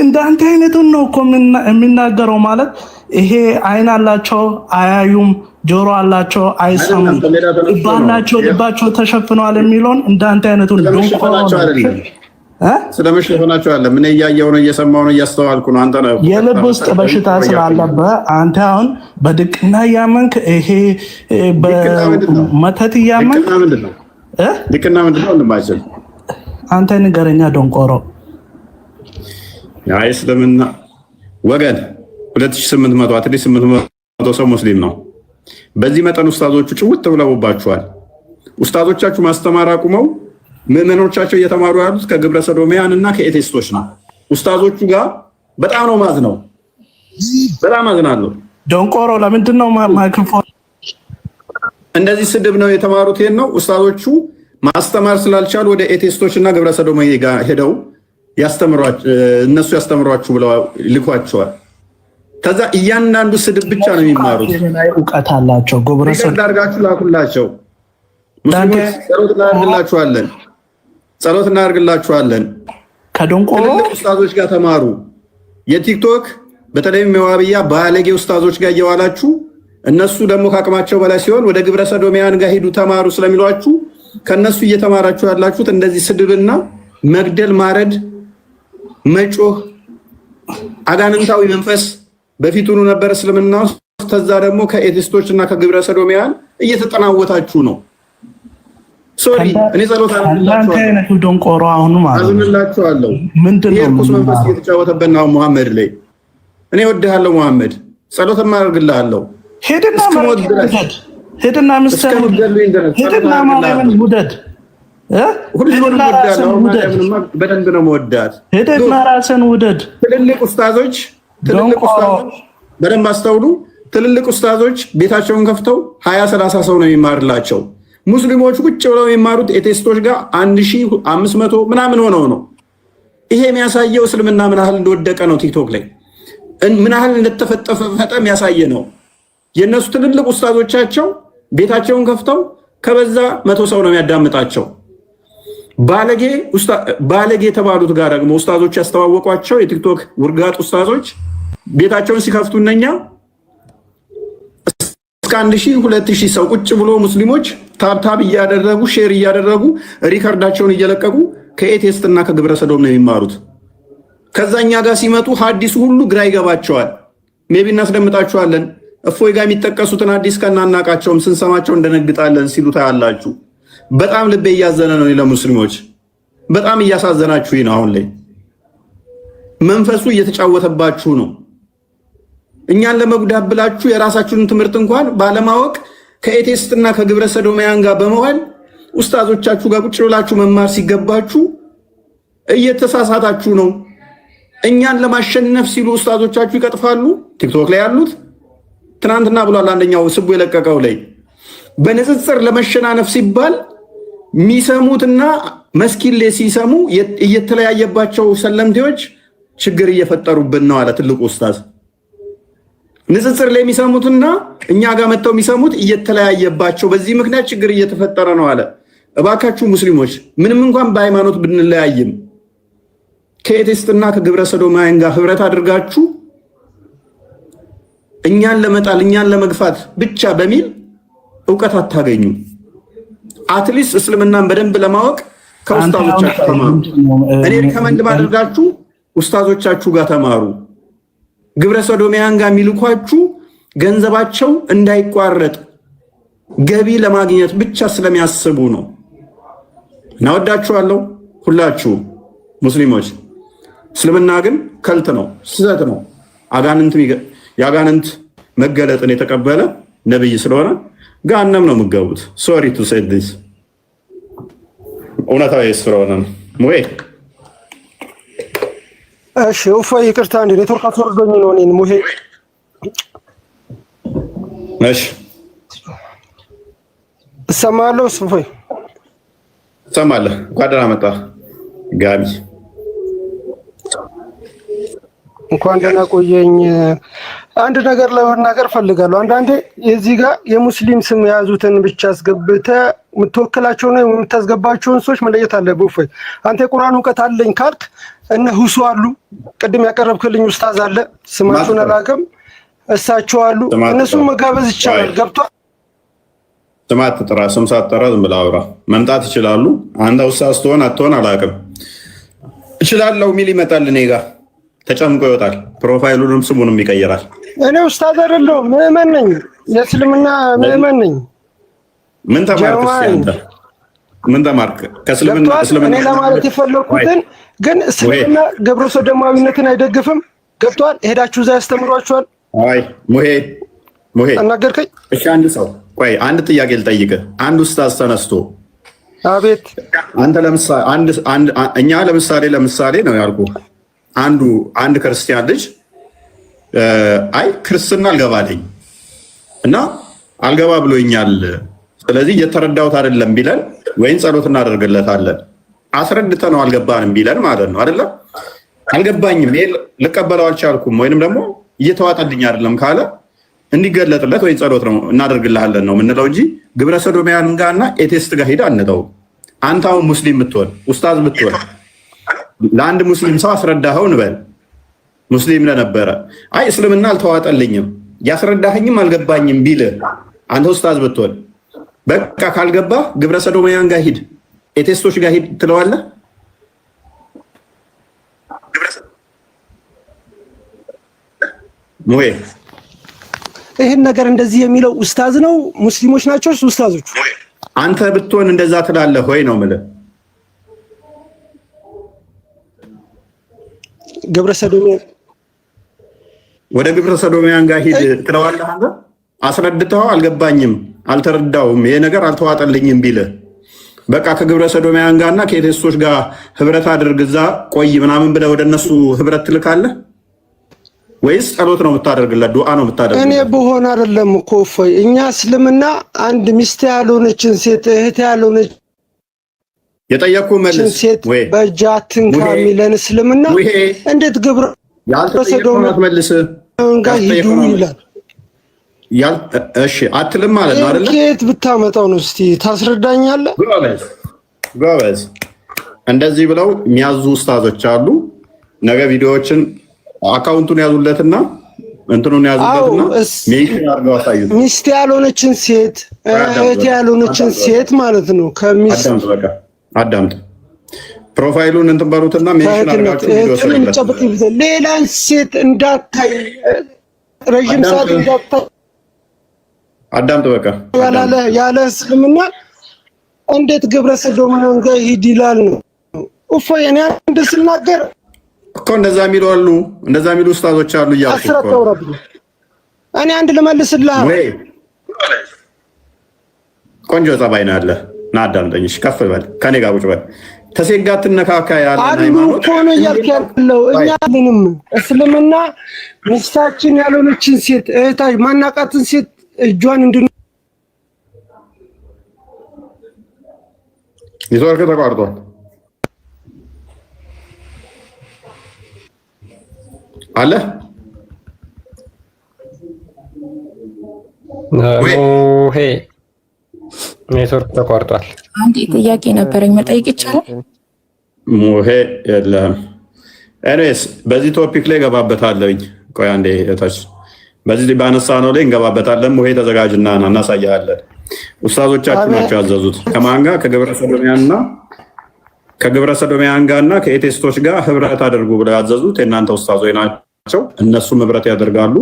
እንዳንተ አይነቱን ነው እኮ የሚናገረው ማለት ይሄ አይን አላቸው አያዩም፣ ጆሮ አላቸው አይሰሙም፣ ልባላቸው ልባቸው ተሸፍኗል የሚለውን እንዳንተ አይነቱን ደንቆሮ ነው። ስለመሸፈናቸው አለ ምን እያየሁ ነው እየሰማሁ ነው እያስተዋልኩ ነው። አንተ ነው የልብ ውስጥ በሽታ ስላለበት አንተ አሁን በድቅና እያመንክ ይሄ በመተት እያመንክ ድቅና ምንድን ነው? እንደማይችል አንተ ንገረኛ ደንቆሮ። አይ እስልምና ወገን 2800 አትሊስት 800 ሰው ሙስሊም ነው። በዚህ መጠን ኡስታዞቹ ጭውት ብለውባችኋል። ኡስታዞቻችሁ ማስተማር አቁመው ምዕመኖቻቸው እየተማሩ ያሉት ከግብረ ሰዶሚያን እና ከኤቴስቶች ነው። ኡስታዞቹ ጋር በጣም ነው ማዝነው፣ በጣም አዝናለሁ። ደንቆሮ ለምንድን ነው ማይክሮፎን እንደዚህ ስድብ ነው የተማሩት? ይሄን ነው ኡስታዞቹ ማስተማር ስላልቻሉ ወደ ኤቴስቶች እና ግብረ ሰዶሚያን ጋር ሄደው እነሱ ያስተምሯችሁ ብለው ልኳቸዋል። ከዛ እያንዳንዱ ስድብ ብቻ ነው የሚማሩት። እውቀት አላቸው። ግብረ ሰዶም ዳርጋችሁ ላኩላቸው። ሙስሊሞች ጸሎት እናደርግላችኋለን። ከደንቆሮ ኡስታዞች ጋር ተማሩ። የቲክቶክ በተለይም የዋብያ ባለጌ ኡስታዞች ጋር እየዋላችሁ እነሱ ደግሞ ከአቅማቸው በላይ ሲሆን ወደ ግብረ ሰዶሚያን ጋር ሂዱ ተማሩ ስለሚሏችሁ ከነሱ እየተማራችሁ ያላችሁት እንደዚህ ስድብና መግደል፣ ማረድ፣ መጮህ፣ አጋንንታዊ መንፈስ በፊቱኑ ነበር እስልምና ውስጥ። ከዛ ደግሞ ከኤቲስቶች እና ከግብረ ሰዶሚያን እየተጠናወታችሁ ነው። ሶሪ እኔ ጸሎት አላችሁ ደንቆሮ አሁን ማለት አዝንላችኋለሁ። ምንድነው የቁስ መንፈስ እየተጫወተበት ነው መሐመድ ላይ። እኔ ወድሃለሁ መሐመድ፣ ጸሎት ማድረግልሃለሁ። ሄድና ማርያምን ውደድ። ሁሉንም በደንብ ነው መወዳት። ሄድና ራስን ውደድ። ትልልቅ ኡስታዞች በደንብ አስተውሉ። ትልልቅ ኡስታዞች ቤታቸውን ከፍተው 20-30 ሰው ነው የሚማርላቸው። ሙስሊሞች ቁጭ ብለው የሚማሩት ኤቴስቶች ጋር 1500 ምናምን ሆነው ነው። ይሄ የሚያሳየው እስልምና ምን ያህል እንደወደቀ ነው። ቲክቶክ ላይ ምን ያህል እንደተፈጠፈ የሚያሳየ ነው። የእነሱ ትልልቅ ኡስታዞቻቸው ቤታቸውን ከፍተው ከበዛ 100 ሰው ነው የሚያዳምጣቸው። ባለጌ የተባሉት ጋር ደግሞ ኡስታዞች ያስተዋወቋቸው የቲክቶክ ውርጋጥ ኡስታዞች ቤታቸውን ሲከፍቱ እነኛ እስከ 1000-2000 ሰው ቁጭ ብሎ ሙስሊሞች ታብታብ እያደረጉ ሼር እያደረጉ ሪከርዳቸውን እየለቀቁ ከኤቴስት እና ከግብረ ሰዶም ነው የሚማሩት። ከዛኛ ጋር ሲመጡ ሐዲሱ ሁሉ ግራ ይገባቸዋል። ሜቢ እናስደምጣቸዋለን። እፎይ ጋር የሚጠቀሱትን ሐዲስ ከናናቃቸውም ስንሰማቸው እንደነግጣለን ሲሉ ታያላችሁ። በጣም ልቤ እያዘነ ነው ለሙስሊሞች። በጣም እያሳዘናችሁ ነው። አሁን ላይ መንፈሱ እየተጫወተባችሁ ነው። እኛን ለመጉዳት ብላችሁ የራሳችሁን ትምህርት እንኳን ባለማወቅ ከኤቴስትና ከግብረ ሰዶማያን ጋር በመዋል ኡስታዞቻችሁ ጋር ቁጭ ብላችሁ መማር ሲገባችሁ እየተሳሳታችሁ ነው። እኛን ለማሸነፍ ሲሉ ኡስታዞቻችሁ ይቀጥፋሉ። ቲክቶክ ላይ ያሉት ትናንትና ብሏል አንደኛው ስቡ የለቀቀው ላይ በንጽጽር ለመሸናነፍ ሲባል የሚሰሙትና መስኪን ላይ ሲሰሙ እየተለያየባቸው ሰለምቴዎች ችግር እየፈጠሩብን ነው አለ ትልቁ ኡስታዝ። ንጽጽር ላይ የሚሰሙትና እኛ ጋር መጥተው የሚሰሙት እየተለያየባቸው በዚህ ምክንያት ችግር እየተፈጠረ ነው አለ። እባካችሁ ሙስሊሞች ምንም እንኳን በሃይማኖት ብንለያይም ከኤቴስትና ከግብረ ሰዶማውያን ጋር ህብረት አድርጋችሁ እኛን ለመጣል እኛን ለመግፋት ብቻ በሚል እውቀት አታገኙ። አትሊስት እስልምናን በደንብ ለማወቅ ከኡስታዞቻችሁ ተማሩ። እኔ ሪከመንድ ማድረጋችሁ ኡስታዞቻችሁ ጋር ተማሩ። ግብረ ሰዶሚያን ጋር የሚልኳችሁ ገንዘባቸው እንዳይቋረጥ ገቢ ለማግኘት ብቻ ስለሚያስቡ ነው። እናወዳችኋለሁ ሁላችሁ ሙስሊሞች። እስልምና ግን ከልት ነው፣ ስህተት ነው። የአጋንንት መገለጥን የተቀበለ ነብይ ስለሆነ ገሃነም ነው የምትገቡት። ሶሪ ቱ ሴይ ዲስ እውነታዊ ስለሆነ ነው። ሙሄ እሺ እፎይ ይቅርታ እንደ ኔትወርክ አስወርዶኝ ነው እኔን ሙሄ እሺ እሰማለሁ እፎይ እሰማለሁ ጓደኛ መጣ ጋሚ እንኳን ደህና ቆየኝ። አንድ ነገር ለመናገር ፈልጋለሁ። አንዳንዴ የዚህ ጋር የሙስሊም ስም የያዙትን ብቻ አስገብተህ የምትወክላቸውና የምታስገባቸውን ሰዎች መለየት አለብህ። እፎይ አንተ የቁርአን እውቀት አለኝ ካልክ እነ ሁሱ አሉ፣ ቅድም ያቀረብክልኝ ኡስታዝ አለ፣ ስማቸውን አላውቅም፣ እሳቸው አሉ። እነሱን መጋበዝ ይቻላል። ገብቷል? ስማት ጥራ፣ ስም ሳትጠራ ዝም ብለህ አውራ። መምጣት ይችላሉ። አንተ ኡስታዝ ትሆን አትሆን አላውቅም፣ እችላለሁ የሚል ይመጣል እኔ ጋር ተጨምቆ ይወጣል። ፕሮፋይሉንም ስሙንም ይቀይራል። እኔ ኡስታዝ አይደለሁም፣ ምዕመን ነኝ፣ የእስልምና ምዕመን ነኝ። ምን ተማርክ? አንተ ምን ተማርክ? ከእስልምና እኔ ለማለት የፈለኩትን ግን እስልምና ግብረ ሰዶማዊነትን አይደግፍም። ገብቷል? ሄዳችሁ እዛ ያስተምሯችኋል። አይ ሙሄ አናገርከኝ። እሺ አንድ ሰው ቆይ፣ አንድ ጥያቄ ልጠይቅህ። አንድ ኡስታዝ ተነስቶ አቤት፣ አንተ ለምሳሌ እኛ ለምሳሌ ነው ያልኩህ አንድ ክርስቲያን ልጅ አይ ክርስትና አልገባልኝ እና አልገባ ብሎኛል፣ ስለዚህ እየተረዳሁት አይደለም ቢለን ወይም ጸሎት እናደርግለታለን። አስረድተነው አልገባንም ቢለን ማለት ነው አይደለም። አልገባኝም፣ ልቀበለው አልቻልኩም ወይንም ደግሞ እየተዋጠልኝ አይደለም ካለ እንዲገለጥለት ወይ ጸሎት ነው እናደርግልሃለን ነው የምንለው እንጂ ግብረ ሰዶማውያን ጋርና ኤቴስት ጋር ሄዳ አንተው። አንተ አሁን ሙስሊም ብትሆን ኡስታዝ ብትሆን ለአንድ ሙስሊም ሰው አስረዳኸው እንበል፣ ሙስሊም ለነበረ አይ እስልምና አልተዋጠልኝም ያስረዳኸኝም አልገባኝም ቢል አንተ ኡስታዝ ብትሆን በቃ ካልገባ ግብረ ሰዶማውያን ጋር ሂድ፣ ኤቴስቶች ጋር ሂድ ትለዋለህ? ሙሄ ይህን ነገር እንደዚህ የሚለው ኡስታዝ ነው? ሙስሊሞች ናቸው ኡስታዞቹ? አንተ ብትሆን እንደዛ ትላለህ ወይ ነው የምልህ። ወደ ግብረ ሰዶማውያን ጋር ሂድ ትለዋለህ አንተ? አስረድተኸው አልገባኝም አልተረዳውም ይሄ ነገር አልተዋጠልኝም ቢልህ በቃ ከግብረ ሰዶማውያን ጋርና ከኤቴስቶች ጋር ህብረት አድርግ እዛ ቆይ ምናምን ብለህ ወደ እነሱ ህብረት ትልካለህ ወይስ ጸሎት ነው የምታደርግለት? ዱዓ ነው የምታደርግለት? እኔ በሆነ አይደለም እኮ እፎይ፣ እኛ እስልምና አንድ ሚስት ያልሆነችን ሴት እህት ያልሆነች የጠየቁ መልስ ወይ በጃትን ካሚለን እስልምና እንዴት ግብረ ሰዶማውያን ጋር ሂዱ ይላል? እሺ አትልም ማለት ነው አይደል? ከየት ብታመጣው ነው? እስቲ ታስረዳኛለህ? ጎበዝ እንደዚህ ብለው የሚያዙ ኡስታዞች አሉ። ነገ ቪዲዮዎችን አካውንቱን ያዙለትና እንትኑን ያዙለትና ሜንሽን አድርገው አሳዩት። ሚስት ያልሆነችን ሴት እህት ያልሆነችን ሴት ማለት ነው። ከሚስት አዳምጥ ፕሮፋይሉን እንትን በሉትና ሜንሽን አድርጋችሁ ቪዲዮ ሰሩለት። ሌላን ሴት እንዳታይ ረጅም ሰዓት እንዳታይ አዳምጥ። በቃ ያለ እስልምና እንዴት ግብረ ሰዶማውያን ጋር ሂድ ይላል ነው? እፎይ እኔ አንድ ስናገር እኮ እንደዛ የሚሉ አሉ፣ እንደዛ የሚሉ ኡስታዞች አሉ እያልኩ እኮ እኔ አንድ ልመልስልህ ወይ ቆንጆ ጸባይ ነው ያለ ና አዳምጠኝ። እሺ ከፍ በል ከኔ ጋር ቁጭ በል። ተሴጋ ትነካካ ያለ ሃይማኖት እኮ ነው እያልክ ያለው። እኛ ምንም እስልምና ሚስታችን ያልሆነችን ሴት እህታች ማናቃትን ሴት እጇን እንድን ኔትወርክ ተቋርጧል አለ ሄ ኔትወርክ ተቋርጧል። አንድ ጥያቄ ነበረኝ መጠየቅ ይቻላል? ሙሄ የለም። ኤኒዌይስ በዚህ ቶፒክ ላይ ገባበታለኝ። ቆይ አንዴ እታች በዚህ ባነሳ ነው ላይ እንገባበታለን። ሙሄ ተዘጋጅና እናሳያለን። ኡስታዞቻችን ናቸው ያዘዙት። ከማን ጋር? ከግብረ ሰዶማውያን ጋርና ከኤቴስቶች ጋር ህብረት አድርጉ ብለው ያዘዙት የእናንተ ኡስታዞች ናቸው። እነሱም ህብረት ያደርጋሉ።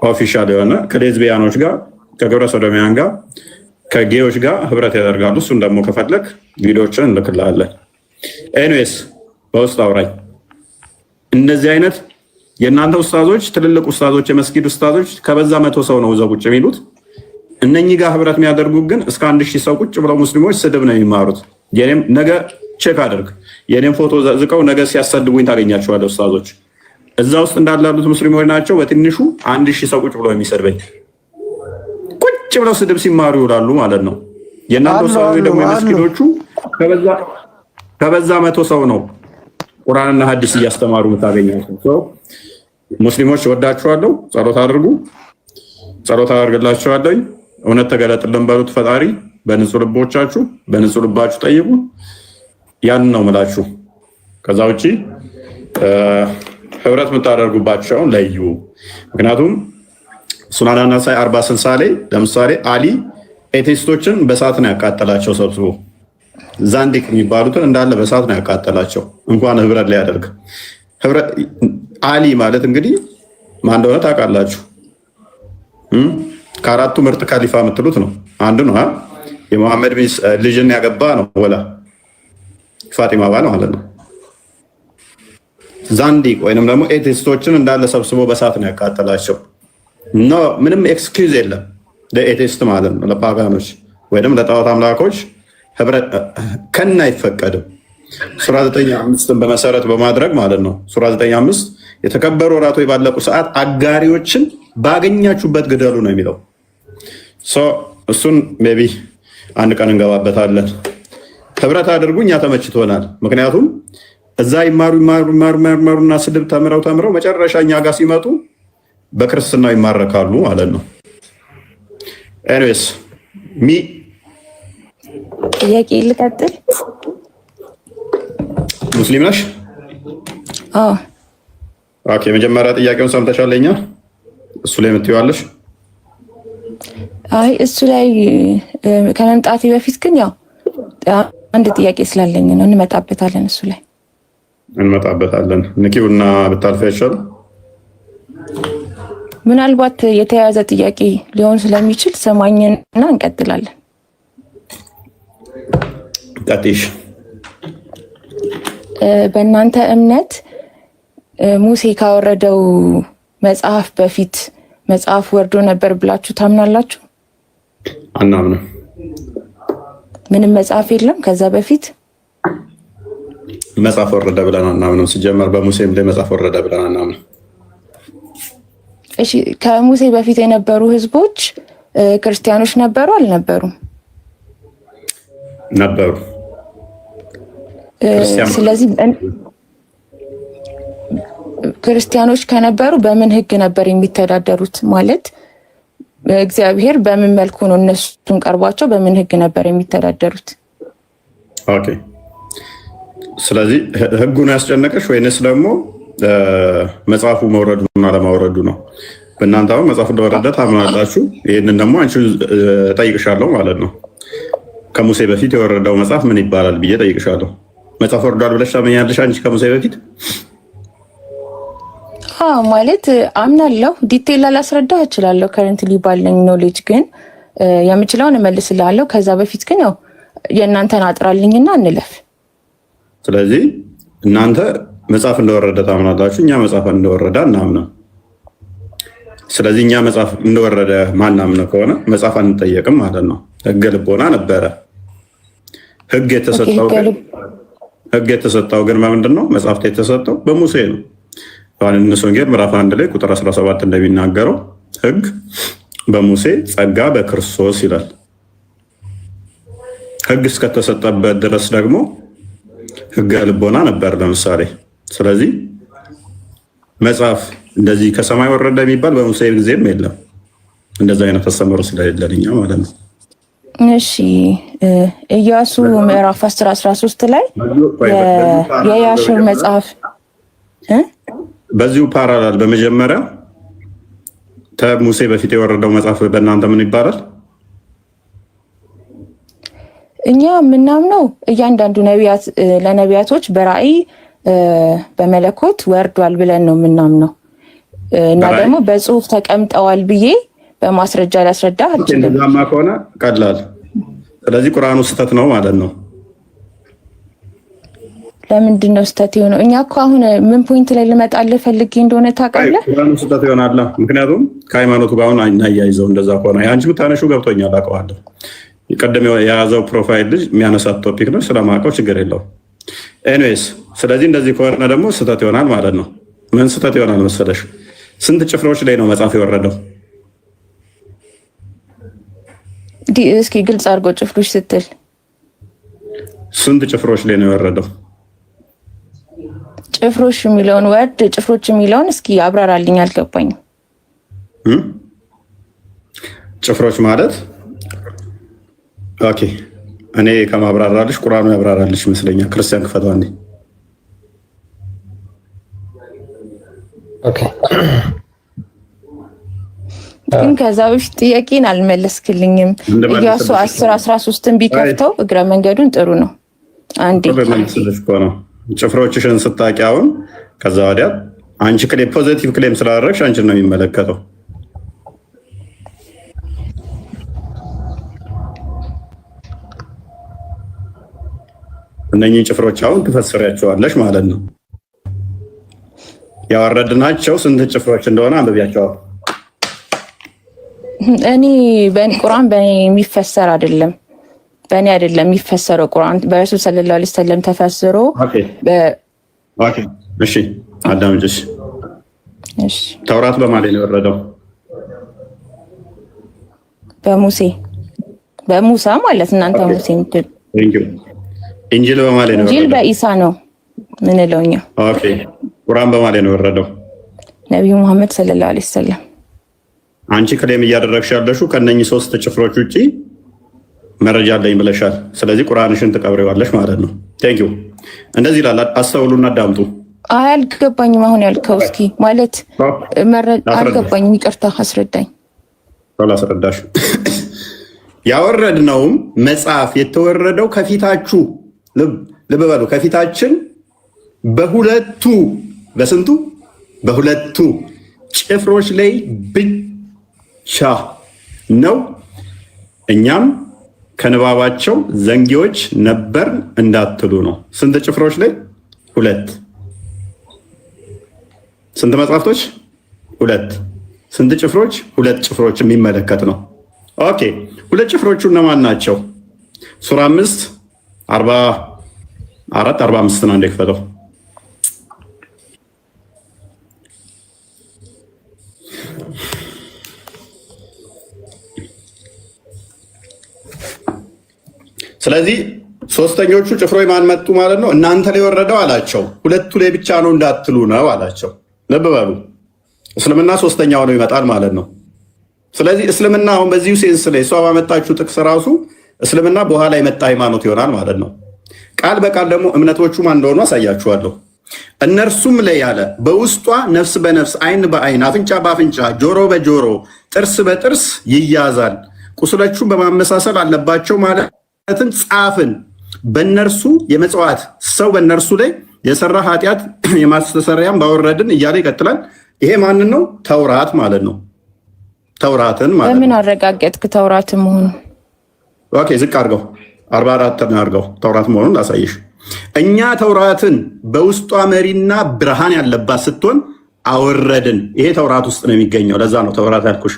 ኦፊሻል የሆነ ከሌዝቢያኖች ጋር፣ ከግብረ ሰዶማውያን ጋር፣ ከጌዎች ጋር ህብረት ያደርጋሉ። እሱን ደግሞ ከፈለግ ቪዲዮዎችን እንልክልሃለን። ኤኒዌይስ በውስጥ አውራኝ። እነዚህ አይነት የእናንተ ኡስታዞች ትልልቅ ኡስታዞች የመስጊድ ኡስታዞች ከበዛ 100 ሰው ነው እዛው ቁጭ የሚሉት። እነኚህ ጋር ህብረት የሚያደርጉት ግን እስከ 1000 ሰው ቁጭ ብለው ሙስሊሞች ስድብ ነው የሚማሩት። የኔም ነገ ቼክ አድርግ፣ የኔም ፎቶ ዘዝቀው ነገ ሲያሰድቡኝ ታገኛቸዋለህ። ኡስታዞች እዛ ውስጥ እንዳላሉት ሙስሊሞች ናቸው። በትንሹ 1000 ሰው ቁጭ ብለው የሚሰድበኝ ቁጭ ብለው ስድብ ሲማሩ ይውላሉ ማለት ነው። የእናንተ ኡስታዞች ደግሞ የመስጊዶቹ ከበዛ 100 ሰው ነው ቁርአንና ሐዲስ እያስተማሩ የምታገኛቸው። ሙስሊሞች ወዳችኋለሁ። ጸሎት አድርጉ፣ ጸሎት አድርግላችኋለሁ። እውነት ተገለጥልን በሉት ፈጣሪ። በንጹህ ልቦቻችሁ በንጹህ ልባችሁ ጠይቁ። ያን ነው ምላችሁ። ከዛ ውጪ ህብረት የምታደርጉባቸውን ለዩ። ምክንያቱም ሱናን አናሳይ 40-60 ላይ ለምሳሌ አሊ ኤቴስቶችን በሳት ነው ያቃጠላቸው ሰብስቦ። ዛንዲቅ የሚባሉትን እንዳለ በሳት ነው ያቃጠላቸው። እንኳን ህብረት ላይ ያደርግ። አሊ ማለት እንግዲህ ማን እንደሆነ ታውቃላችሁ። ከአራቱ ምርጥ ካሊፋ የምትሉት ነው አንዱ ነው። የመሐመድ ልጅን ያገባ ነው ወላ ፋጢማ ባል ማለት ነው። ዛንዲቅ ወይንም ደግሞ ኤቴስቶችን እንዳለ ሰብስቦ በሳት ነው ያቃጠላቸው። ምንም ኤክስኪውዝ የለም ለኤቴስት ማለት ነው፣ ለፓጋኖች ወይንም ለጣዖት አምላኮች ህብረት ከና አይፈቀድም። ሱራ 9:5 በመሰረት በማድረግ ማለት ነው። ሱራ 9:5 የተከበሩ ወራቶች ባለቁ ሰዓት አጋሪዎችን ባገኛችሁበት ግደሉ ነው የሚለው። እሱን ሜቢ አንድ ቀን እንገባበታለን። ህብረት አድርጉ፣ እኛ ተመችቶናል። ምክንያቱም እዛ ይማሩና ስድብ ተምረው መጨረሻ እኛ ጋር ሲመጡ በክርስትናው ይማረካሉ ማለት ነው። ኤኒዌይስ ጥያቄ ልቀጥል። ሙስሊም ነሽ? አዎ። ኦኬ፣ መጀመሪያ ጥያቄውን ሰምተሻለኛ? እሱ ላይ የምትይዋለሽ? አይ እሱ ላይ ከመምጣቴ በፊት ግን ያው አንድ ጥያቄ ስላለኝ ነው። እንመጣበታለን፣ እሱ ላይ እንመጣበታለን። ንኪውና ብታልፊ አይሻልም? ምናልባት የተያያዘ ጥያቄ ሊሆን ስለሚችል ሰማኝና እንቀጥላለን። ቀጥይሽ። በእናንተ እምነት ሙሴ ካወረደው መጽሐፍ በፊት መጽሐፍ ወርዶ ነበር ብላችሁ ታምናላችሁ? አናምንም። ምንም መጽሐፍ የለም ከዛ በፊት? መጽሐፍ ወረደ ብለን አናምንም። ሲጀመር በሙሴም ላይ መጽሐፍ ወረደ ብለን አናምንም። እሺ፣ ከሙሴ በፊት የነበሩ ህዝቦች ክርስቲያኖች ነበሩ አልነበሩም? ነበሩ። ስለዚህ ክርስቲያኖች ከነበሩ በምን ህግ ነበር የሚተዳደሩት? ማለት እግዚአብሔር በምን መልኩ ነው እነሱን ቀርቧቸው በምን ህግ ነበር የሚተዳደሩት? ኦኬ፣ ስለዚህ ህጉን ያስጨነቀሽ ወይንስ ደግሞ መጽሐፉ መውረዱና ለማውረዱ ነው? በእናንተ አሁን መጽሐፉ እንደወረደ ታምናላችሁ። ይህንን ደግሞ አንቺ ጠይቅሻለሁ ማለት ነው። ከሙሴ በፊት የወረደው መጽሐፍ ምን ይባላል ብዬ ጠይቅሻለሁ። መጽሐፍ ወርዷል ብለሽ ታመኛለሽ አንቺ ከሙሴ በፊት? ማለት አምናለሁ። ዲቴል ላላስረዳህ እችላለሁ ከረንትሊ ባለኝ ኖሌጅ፣ ግን የምችለውን እመልስልሃለሁ። ከዛ በፊት ግን ያው የእናንተን አጥራልኝና እንለፍ። ስለዚህ እናንተ መጽሐፍ እንደወረደ ታምናላችሁ፣ እኛ መጽሐፍ እንደወረደ አናምነው። ስለዚህ እኛ መጽሐፍ እንደወረደ ማናምነው ከሆነ መጽሐፍ አንጠየቅም ማለት ነው። ህገ ልቦና ነበረ። ህግ የተሰጠው ግን በምንድን ነው? መጽሐፍት የተሰጠው በሙሴ ነው። ዮሐንስ ወንጌል ምዕራፍ 1 ላይ ቁጥር 17 እንደሚናገረው ህግ በሙሴ ጸጋ በክርስቶስ ይላል። ህግ እስከተሰጠበት ድረስ ደግሞ ህገ ልቦና ነበር ለምሳሌ። ስለዚህ መጽሐፍ እንደዚህ ከሰማይ ወረደ የሚባል በሙሴ ጊዜም የለም። እንደዚህ አይነት አስተምህሮ ስለሌለን እኛ ማለት ነው። እሺ፣ ኢያሱ ምዕራፍ 10:13 ላይ የያሽር መጽሐፍ በዚሁ ፓራላል በመጀመሪያ ከሙሴ በፊት የወረደው መጽሐፍ በእናንተ ምን ይባላል? እኛ የምናምነው እያንዳንዱ ለነቢያቶች በራእይ በመለኮት ወርዷል ብለን ነው የምናምነው እና ደግሞ በጽሁፍ ተቀምጠዋል ብዬ በማስረጃ ላስረዳ አልችልም። እንደዛማ ከሆነ ቀላል። ስለዚህ ቁርአኑ ስህተት ነው ማለት ነው። ለምንድን ነው ስህተት የሆነው? እኛ እኮ አሁን ምን ፖይንት ላይ ልመጣልህ ፈልጌ እንደሆነ ታውቃለህ? ቁርአኑ ስህተት ይሆናል። ምክንያቱም ከሃይማኖቱ ጋር አሁን እናያይዘው እንደዛ ከሆነ አንቺ የምታነሺው ገብቶኛል፣ አውቀዋለሁ። የቀደም የያዘው ፕሮፋይል ልጅ የሚያነሳት ቶፒክ ነው፣ ስለማውቀው ችግር የለውም። ኤኒዌይስ ስለዚህ እንደዚህ ከሆነ ደግሞ ስህተት ይሆናል ማለት ነው። ምን ስህተት ይሆናል መሰለሽ? ስንት ጭፍሮች ላይ ነው መጽሐፍ የወረደው? እስኪ ግልጽ አድርጎ ጭፍሮች ስትል ስንት ጭፍሮች ላይ ነው የወረደው? ጭፍሮች የሚለውን ወርድ ጭፍሮች የሚለውን እስኪ አብራራልኝ፣ አልገባኝም። ጭፍሮች ማለት ኦኬ፣ እኔ ከማብራራልሽ ቁርአኑ ያብራራልሽ ይመስለኛል። ክርስቲያን ክፈተው አንዴ። ኦኬ፣ ግን ከዛ በፊት ጥያቄን አልመለስክልኝም። ኢያሱ 10:13ን ቢከፍተው እግረ መንገዱን ጥሩ ነው። አንዴ ጭፍሮችሽን ስታቂ አሁን ከዛ ወዲያ አንቺ ክሌም ፖዚቲቭ ክሌም ስላደረግሽ አንቺን ነው የሚመለከተው። እነኚህ ጭፍሮች አሁን ትፈስሪያቸዋለሽ ማለት ነው። ያወረድናቸው ስንት ጭፍሮች እንደሆነ አንብቢያቸው። እኔ ቁርአን በእኔ የሚፈሰር አይደለም፣ በእኔ አይደለም የሚፈሰረው ቁርአን በረሱል ሰለላሁ ዐለይሂ ወሰለም ተፈስሮ። እሺ አዳምጪሽ። እሺ ተውራት በማን ነው የወረደው? በሙሳ ማለት እናንተ ሙሴ ምትል። ኢንጂል በማን ነው የወረደው? ኢንጂል በኢሳ ነው ምን እለውኛ። ኦኬ ቁርአን በማን ነው የወረደው? ነብዩ መሐመድ ሰለላሁ ዐለይሂ ወሰለም። አንቺ ክሌም እያደረግሽ ያለሽው ከነኚህ ሶስት ጭፍሮች ውጪ መረጃ አለኝ ብለሻል። ስለዚህ ቁርአንሽን ትቀብሬዋለሽ ማለት ነው። ቴንክ ዩ። እንደዚህ ይላል። አስተውሉና አዳምጡ። አልገባኝም አሁን ያልከው። እስኪ ማለት አልገባኝም፣ ይቅርታ አስረዳኝ። አስረዳሽ። ያወረድነውም መጽሐፍ የተወረደው ከፊታችሁ ልብ በሉ፣ ከፊታችን በስንቱ በሁለቱ ጭፍሮች ላይ ብቻ ነው። እኛም ከንባባቸው ዘንጊዎች ነበር እንዳትሉ ነው። ስንት ጭፍሮች ላይ? ሁለት። ስንት መጽሐፍቶች? ሁለት። ስንት ጭፍሮች? ሁለት ጭፍሮች የሚመለከት ነው። ኦኬ ሁለት ጭፍሮቹ እነማን ናቸው? ሱራ 5 44 45 ነው እንደከፈተው። ስለዚህ ሶስተኞቹ ጭፍሮች ማን መጡ ማለት ነው? እናንተ ላይ ወረደው አላቸው። ሁለቱ ላይ ብቻ ነው እንዳትሉ ነው አላቸው። ልብ በሉ፣ እስልምና ሶስተኛው ነው ይመጣል ማለት ነው። ስለዚህ እስልምና አሁን በዚሁ ሴንስ ላይ እሷ ባመጣችሁ ጥቅስ ራሱ እስልምና በኋላ የመጣ ሃይማኖት ይሆናል ማለት ነው። ቃል በቃል ደግሞ እምነቶቹ ማን እንደሆኑ አሳያችኋለሁ። እነርሱም ላይ ያለ በውስጧ ነፍስ በነፍስ አይን በአይን አፍንጫ በአፍንጫ ጆሮ በጆሮ ጥርስ በጥርስ ይያዛል፣ ቁስሎቹን በማመሳሰል አለባቸው ማለትን ጻፍን። በእነርሱ የመጽዋት ሰው በእነርሱ ላይ የሰራ ኃጢአት የማስተሰሪያም ባወረድን እያለ ይቀጥላል። ይሄ ማንን ነው? ተውራት ማለት ነው። ተውራትን ማለት ነው። በምን አረጋገጥክ ተውራትን መሆኑ? ኦኬ ዝቅ አድርገው 44 አድርገው ተውራት መሆኑን ላሳይሽ። እኛ ተውራትን በውስጧ መሪና ብርሃን ያለባት ስትሆን አወረድን። ይሄ ተውራት ውስጥ ነው የሚገኘው። ለዛ ነው ተውራት ያልኩሽ።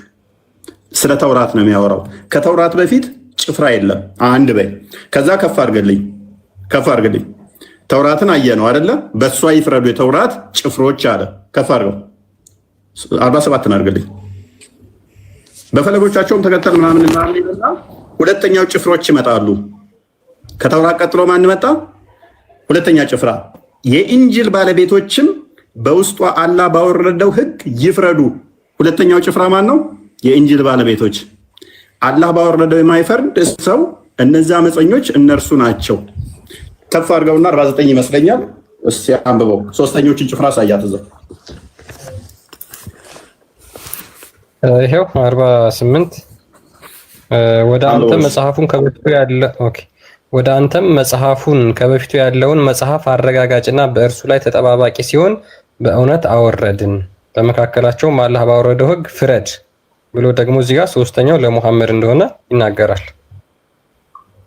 ስለ ተውራት ነው የሚያወራው። ከተውራት በፊት ጭፍራ የለም። አንድ በይ። ከዛ ከፍ አድርግልኝ። ተውራትን አየ ነው አይደለ? በእሷ ይፍረዱ የተውራት ጭፍሮች አለ። ከፍ አድርገው 47 አድርግልኝ። በፈለጎቻቸውም ተከተል ምናምን ይላልና ሁለተኛው ጭፍሮች ይመጣሉ። ከተውራት ቀጥሎ ማን መጣ? ሁለተኛ ጭፍራ። የኢንጂል ባለቤቶችም በውስጧ አላህ ባወረደው ሕግ ይፍረዱ። ሁለተኛው ጭፍራ ማን ነው? የኢንጂል ባለቤቶች። አላህ ባወረደው የማይፈርድ ሰው እነዚያ አመፀኞች እነርሱ ናቸው። ከፍ አድርገውና 49 ይመስለኛል። እስቲ አንብበው። ሶስተኞችን ጭፍራ ሳያት እዛው ይሄው 48 ወደ አንተም መጽሐፉን ከበፊቱ ያለ ኦኬ ወደ አንተም መጽሐፉን ከበፊቱ ያለውን መጽሐፍ አረጋጋጭና በእርሱ ላይ ተጠባባቂ ሲሆን በእውነት አወረድን፣ በመካከላቸውም አላህ ባወረደው ሕግ ፍረድ ብሎ ደግሞ እዚህ ጋር ሶስተኛው ለሙሐመድ እንደሆነ ይናገራል።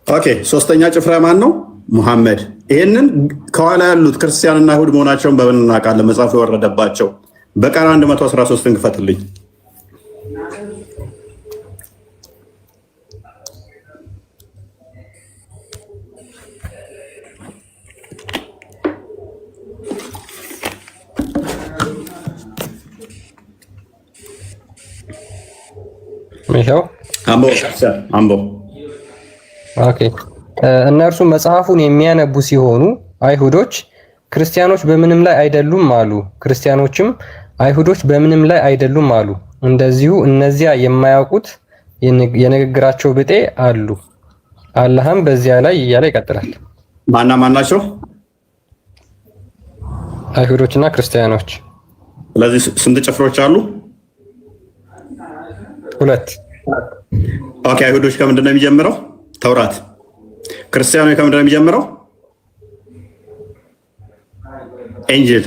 ኦኬ ሶስተኛ ጭፍራ ማን ነው? ሙሐመድ። ይህንን ከኋላ ያሉት ክርስቲያንና አይሁድ መሆናቸውን በምን እናውቃለን? መጽሐፍ የወረደባቸው በቀን 113ን ክፈትልኝ። ይሄው አምቦ ኦኬ። እነርሱ መጽሐፉን የሚያነቡ ሲሆኑ አይሁዶች ክርስቲያኖች በምንም ላይ አይደሉም አሉ። ክርስቲያኖችም አይሁዶች በምንም ላይ አይደሉም አሉ። እንደዚሁ እነዚያ የማያውቁት የንግግራቸው ብጤ አሉ። አላህም በዚያ ላይ እያለ ይቀጥላል። ማን ናቸው? አይሁዶችና ክርስቲያኖች። ስለዚህ ስንት ጭፍሮች አሉ? 2። ኦኬ። አይሁዶች ከምንድን ነው የሚጀምረው? ተውራት። ክርስቲያኖች ከምንድን ነው የሚጀምረው? ኢንጂል።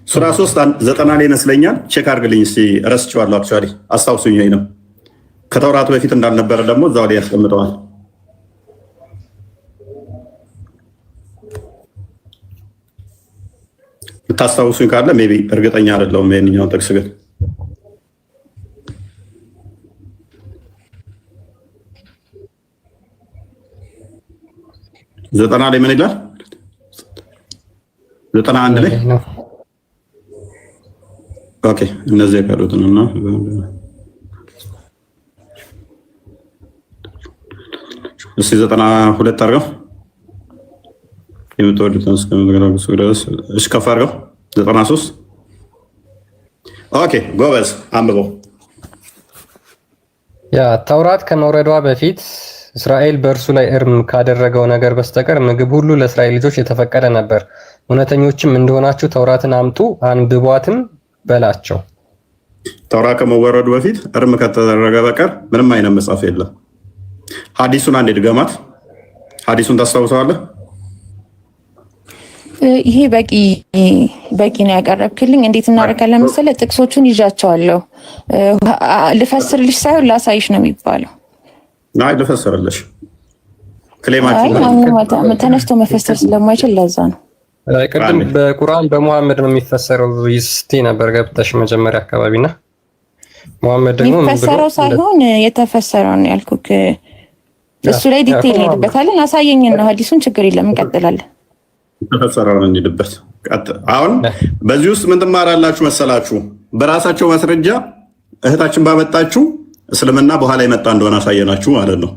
ሱራ 3:90 ላይ ይመስለኛል። ቼክ አድርግልኝ እስቲ። ረስቼዋለሁ። አክቹዋሊ አስታውሱኝ ነው። ከተውራት በፊት እንዳልነበረ ደግሞ እዛው ላይ ያስቀምጠዋል። ልታስታውሱኝ ካለ ሜቢ እርግጠኛ አይደለሁም። ይሄንኛው ጥቅስ ግን ዘጠና ላይ ምን ይላል? 91 ላይ ኦኬ። እነዚህ ያቀሩትና እስቲ 92 አድርገው የምትወዱትን እስከምትገራግሱ ድረስ ከፍ አድርገው 93 ኦኬ። ጎበዝ አንብበው። ያ ተውራት ከመውረዷ በፊት እስራኤል በእርሱ ላይ እርም ካደረገው ነገር በስተቀር ምግብ ሁሉ ለእስራኤል ልጆች የተፈቀደ ነበር። እውነተኞችም እንደሆናችሁ ተውራትን አምጡ አንብቧትም በላቸው። ተውራት ከመወረዱ በፊት እርም ከተደረገ በቀር ምንም አይነት መጽሐፍ የለም። ሐዲሱን አንዴ ድገማት። ሐዲሱን ታስታውሰዋለህ? ይሄ በቂ ነው ያቀረብክልኝ። እንዴት እናደርጋለን መሰለህ? ጥቅሶቹን ይዣቸዋለሁ። ልፈስርልሽ ሳይሆን ላሳይሽ ነው የሚባለው። ናይ ልፈስርልሽ። ተነስቶ መፈሰር ስለማይችል ለዛ ነው። ቅድም በቁርአን በሙሐመድ ነው የሚፈሰረው ይስቲ ነበር ገብተሽ መጀመሪያ አካባቢና ሙሐመድ ደግሞ የሚፈሰረው ሳይሆን የተፈሰረው ነው ያልኩክ። እሱ ላይ ዲቴይል እንሄድበታለን። አሳየኝና ሐዲሱን ችግር የለም እንቀጥላለን። ተፈሰረውን እንሂድበት። አሁን በዚህ ውስጥ ምን ትማራላችሁ መሰላችሁ? በራሳቸው ማስረጃ እህታችን ባመጣችሁ እስልምና በኋላ የመጣ እንደሆነ አሳየናችሁ ማለት ነው።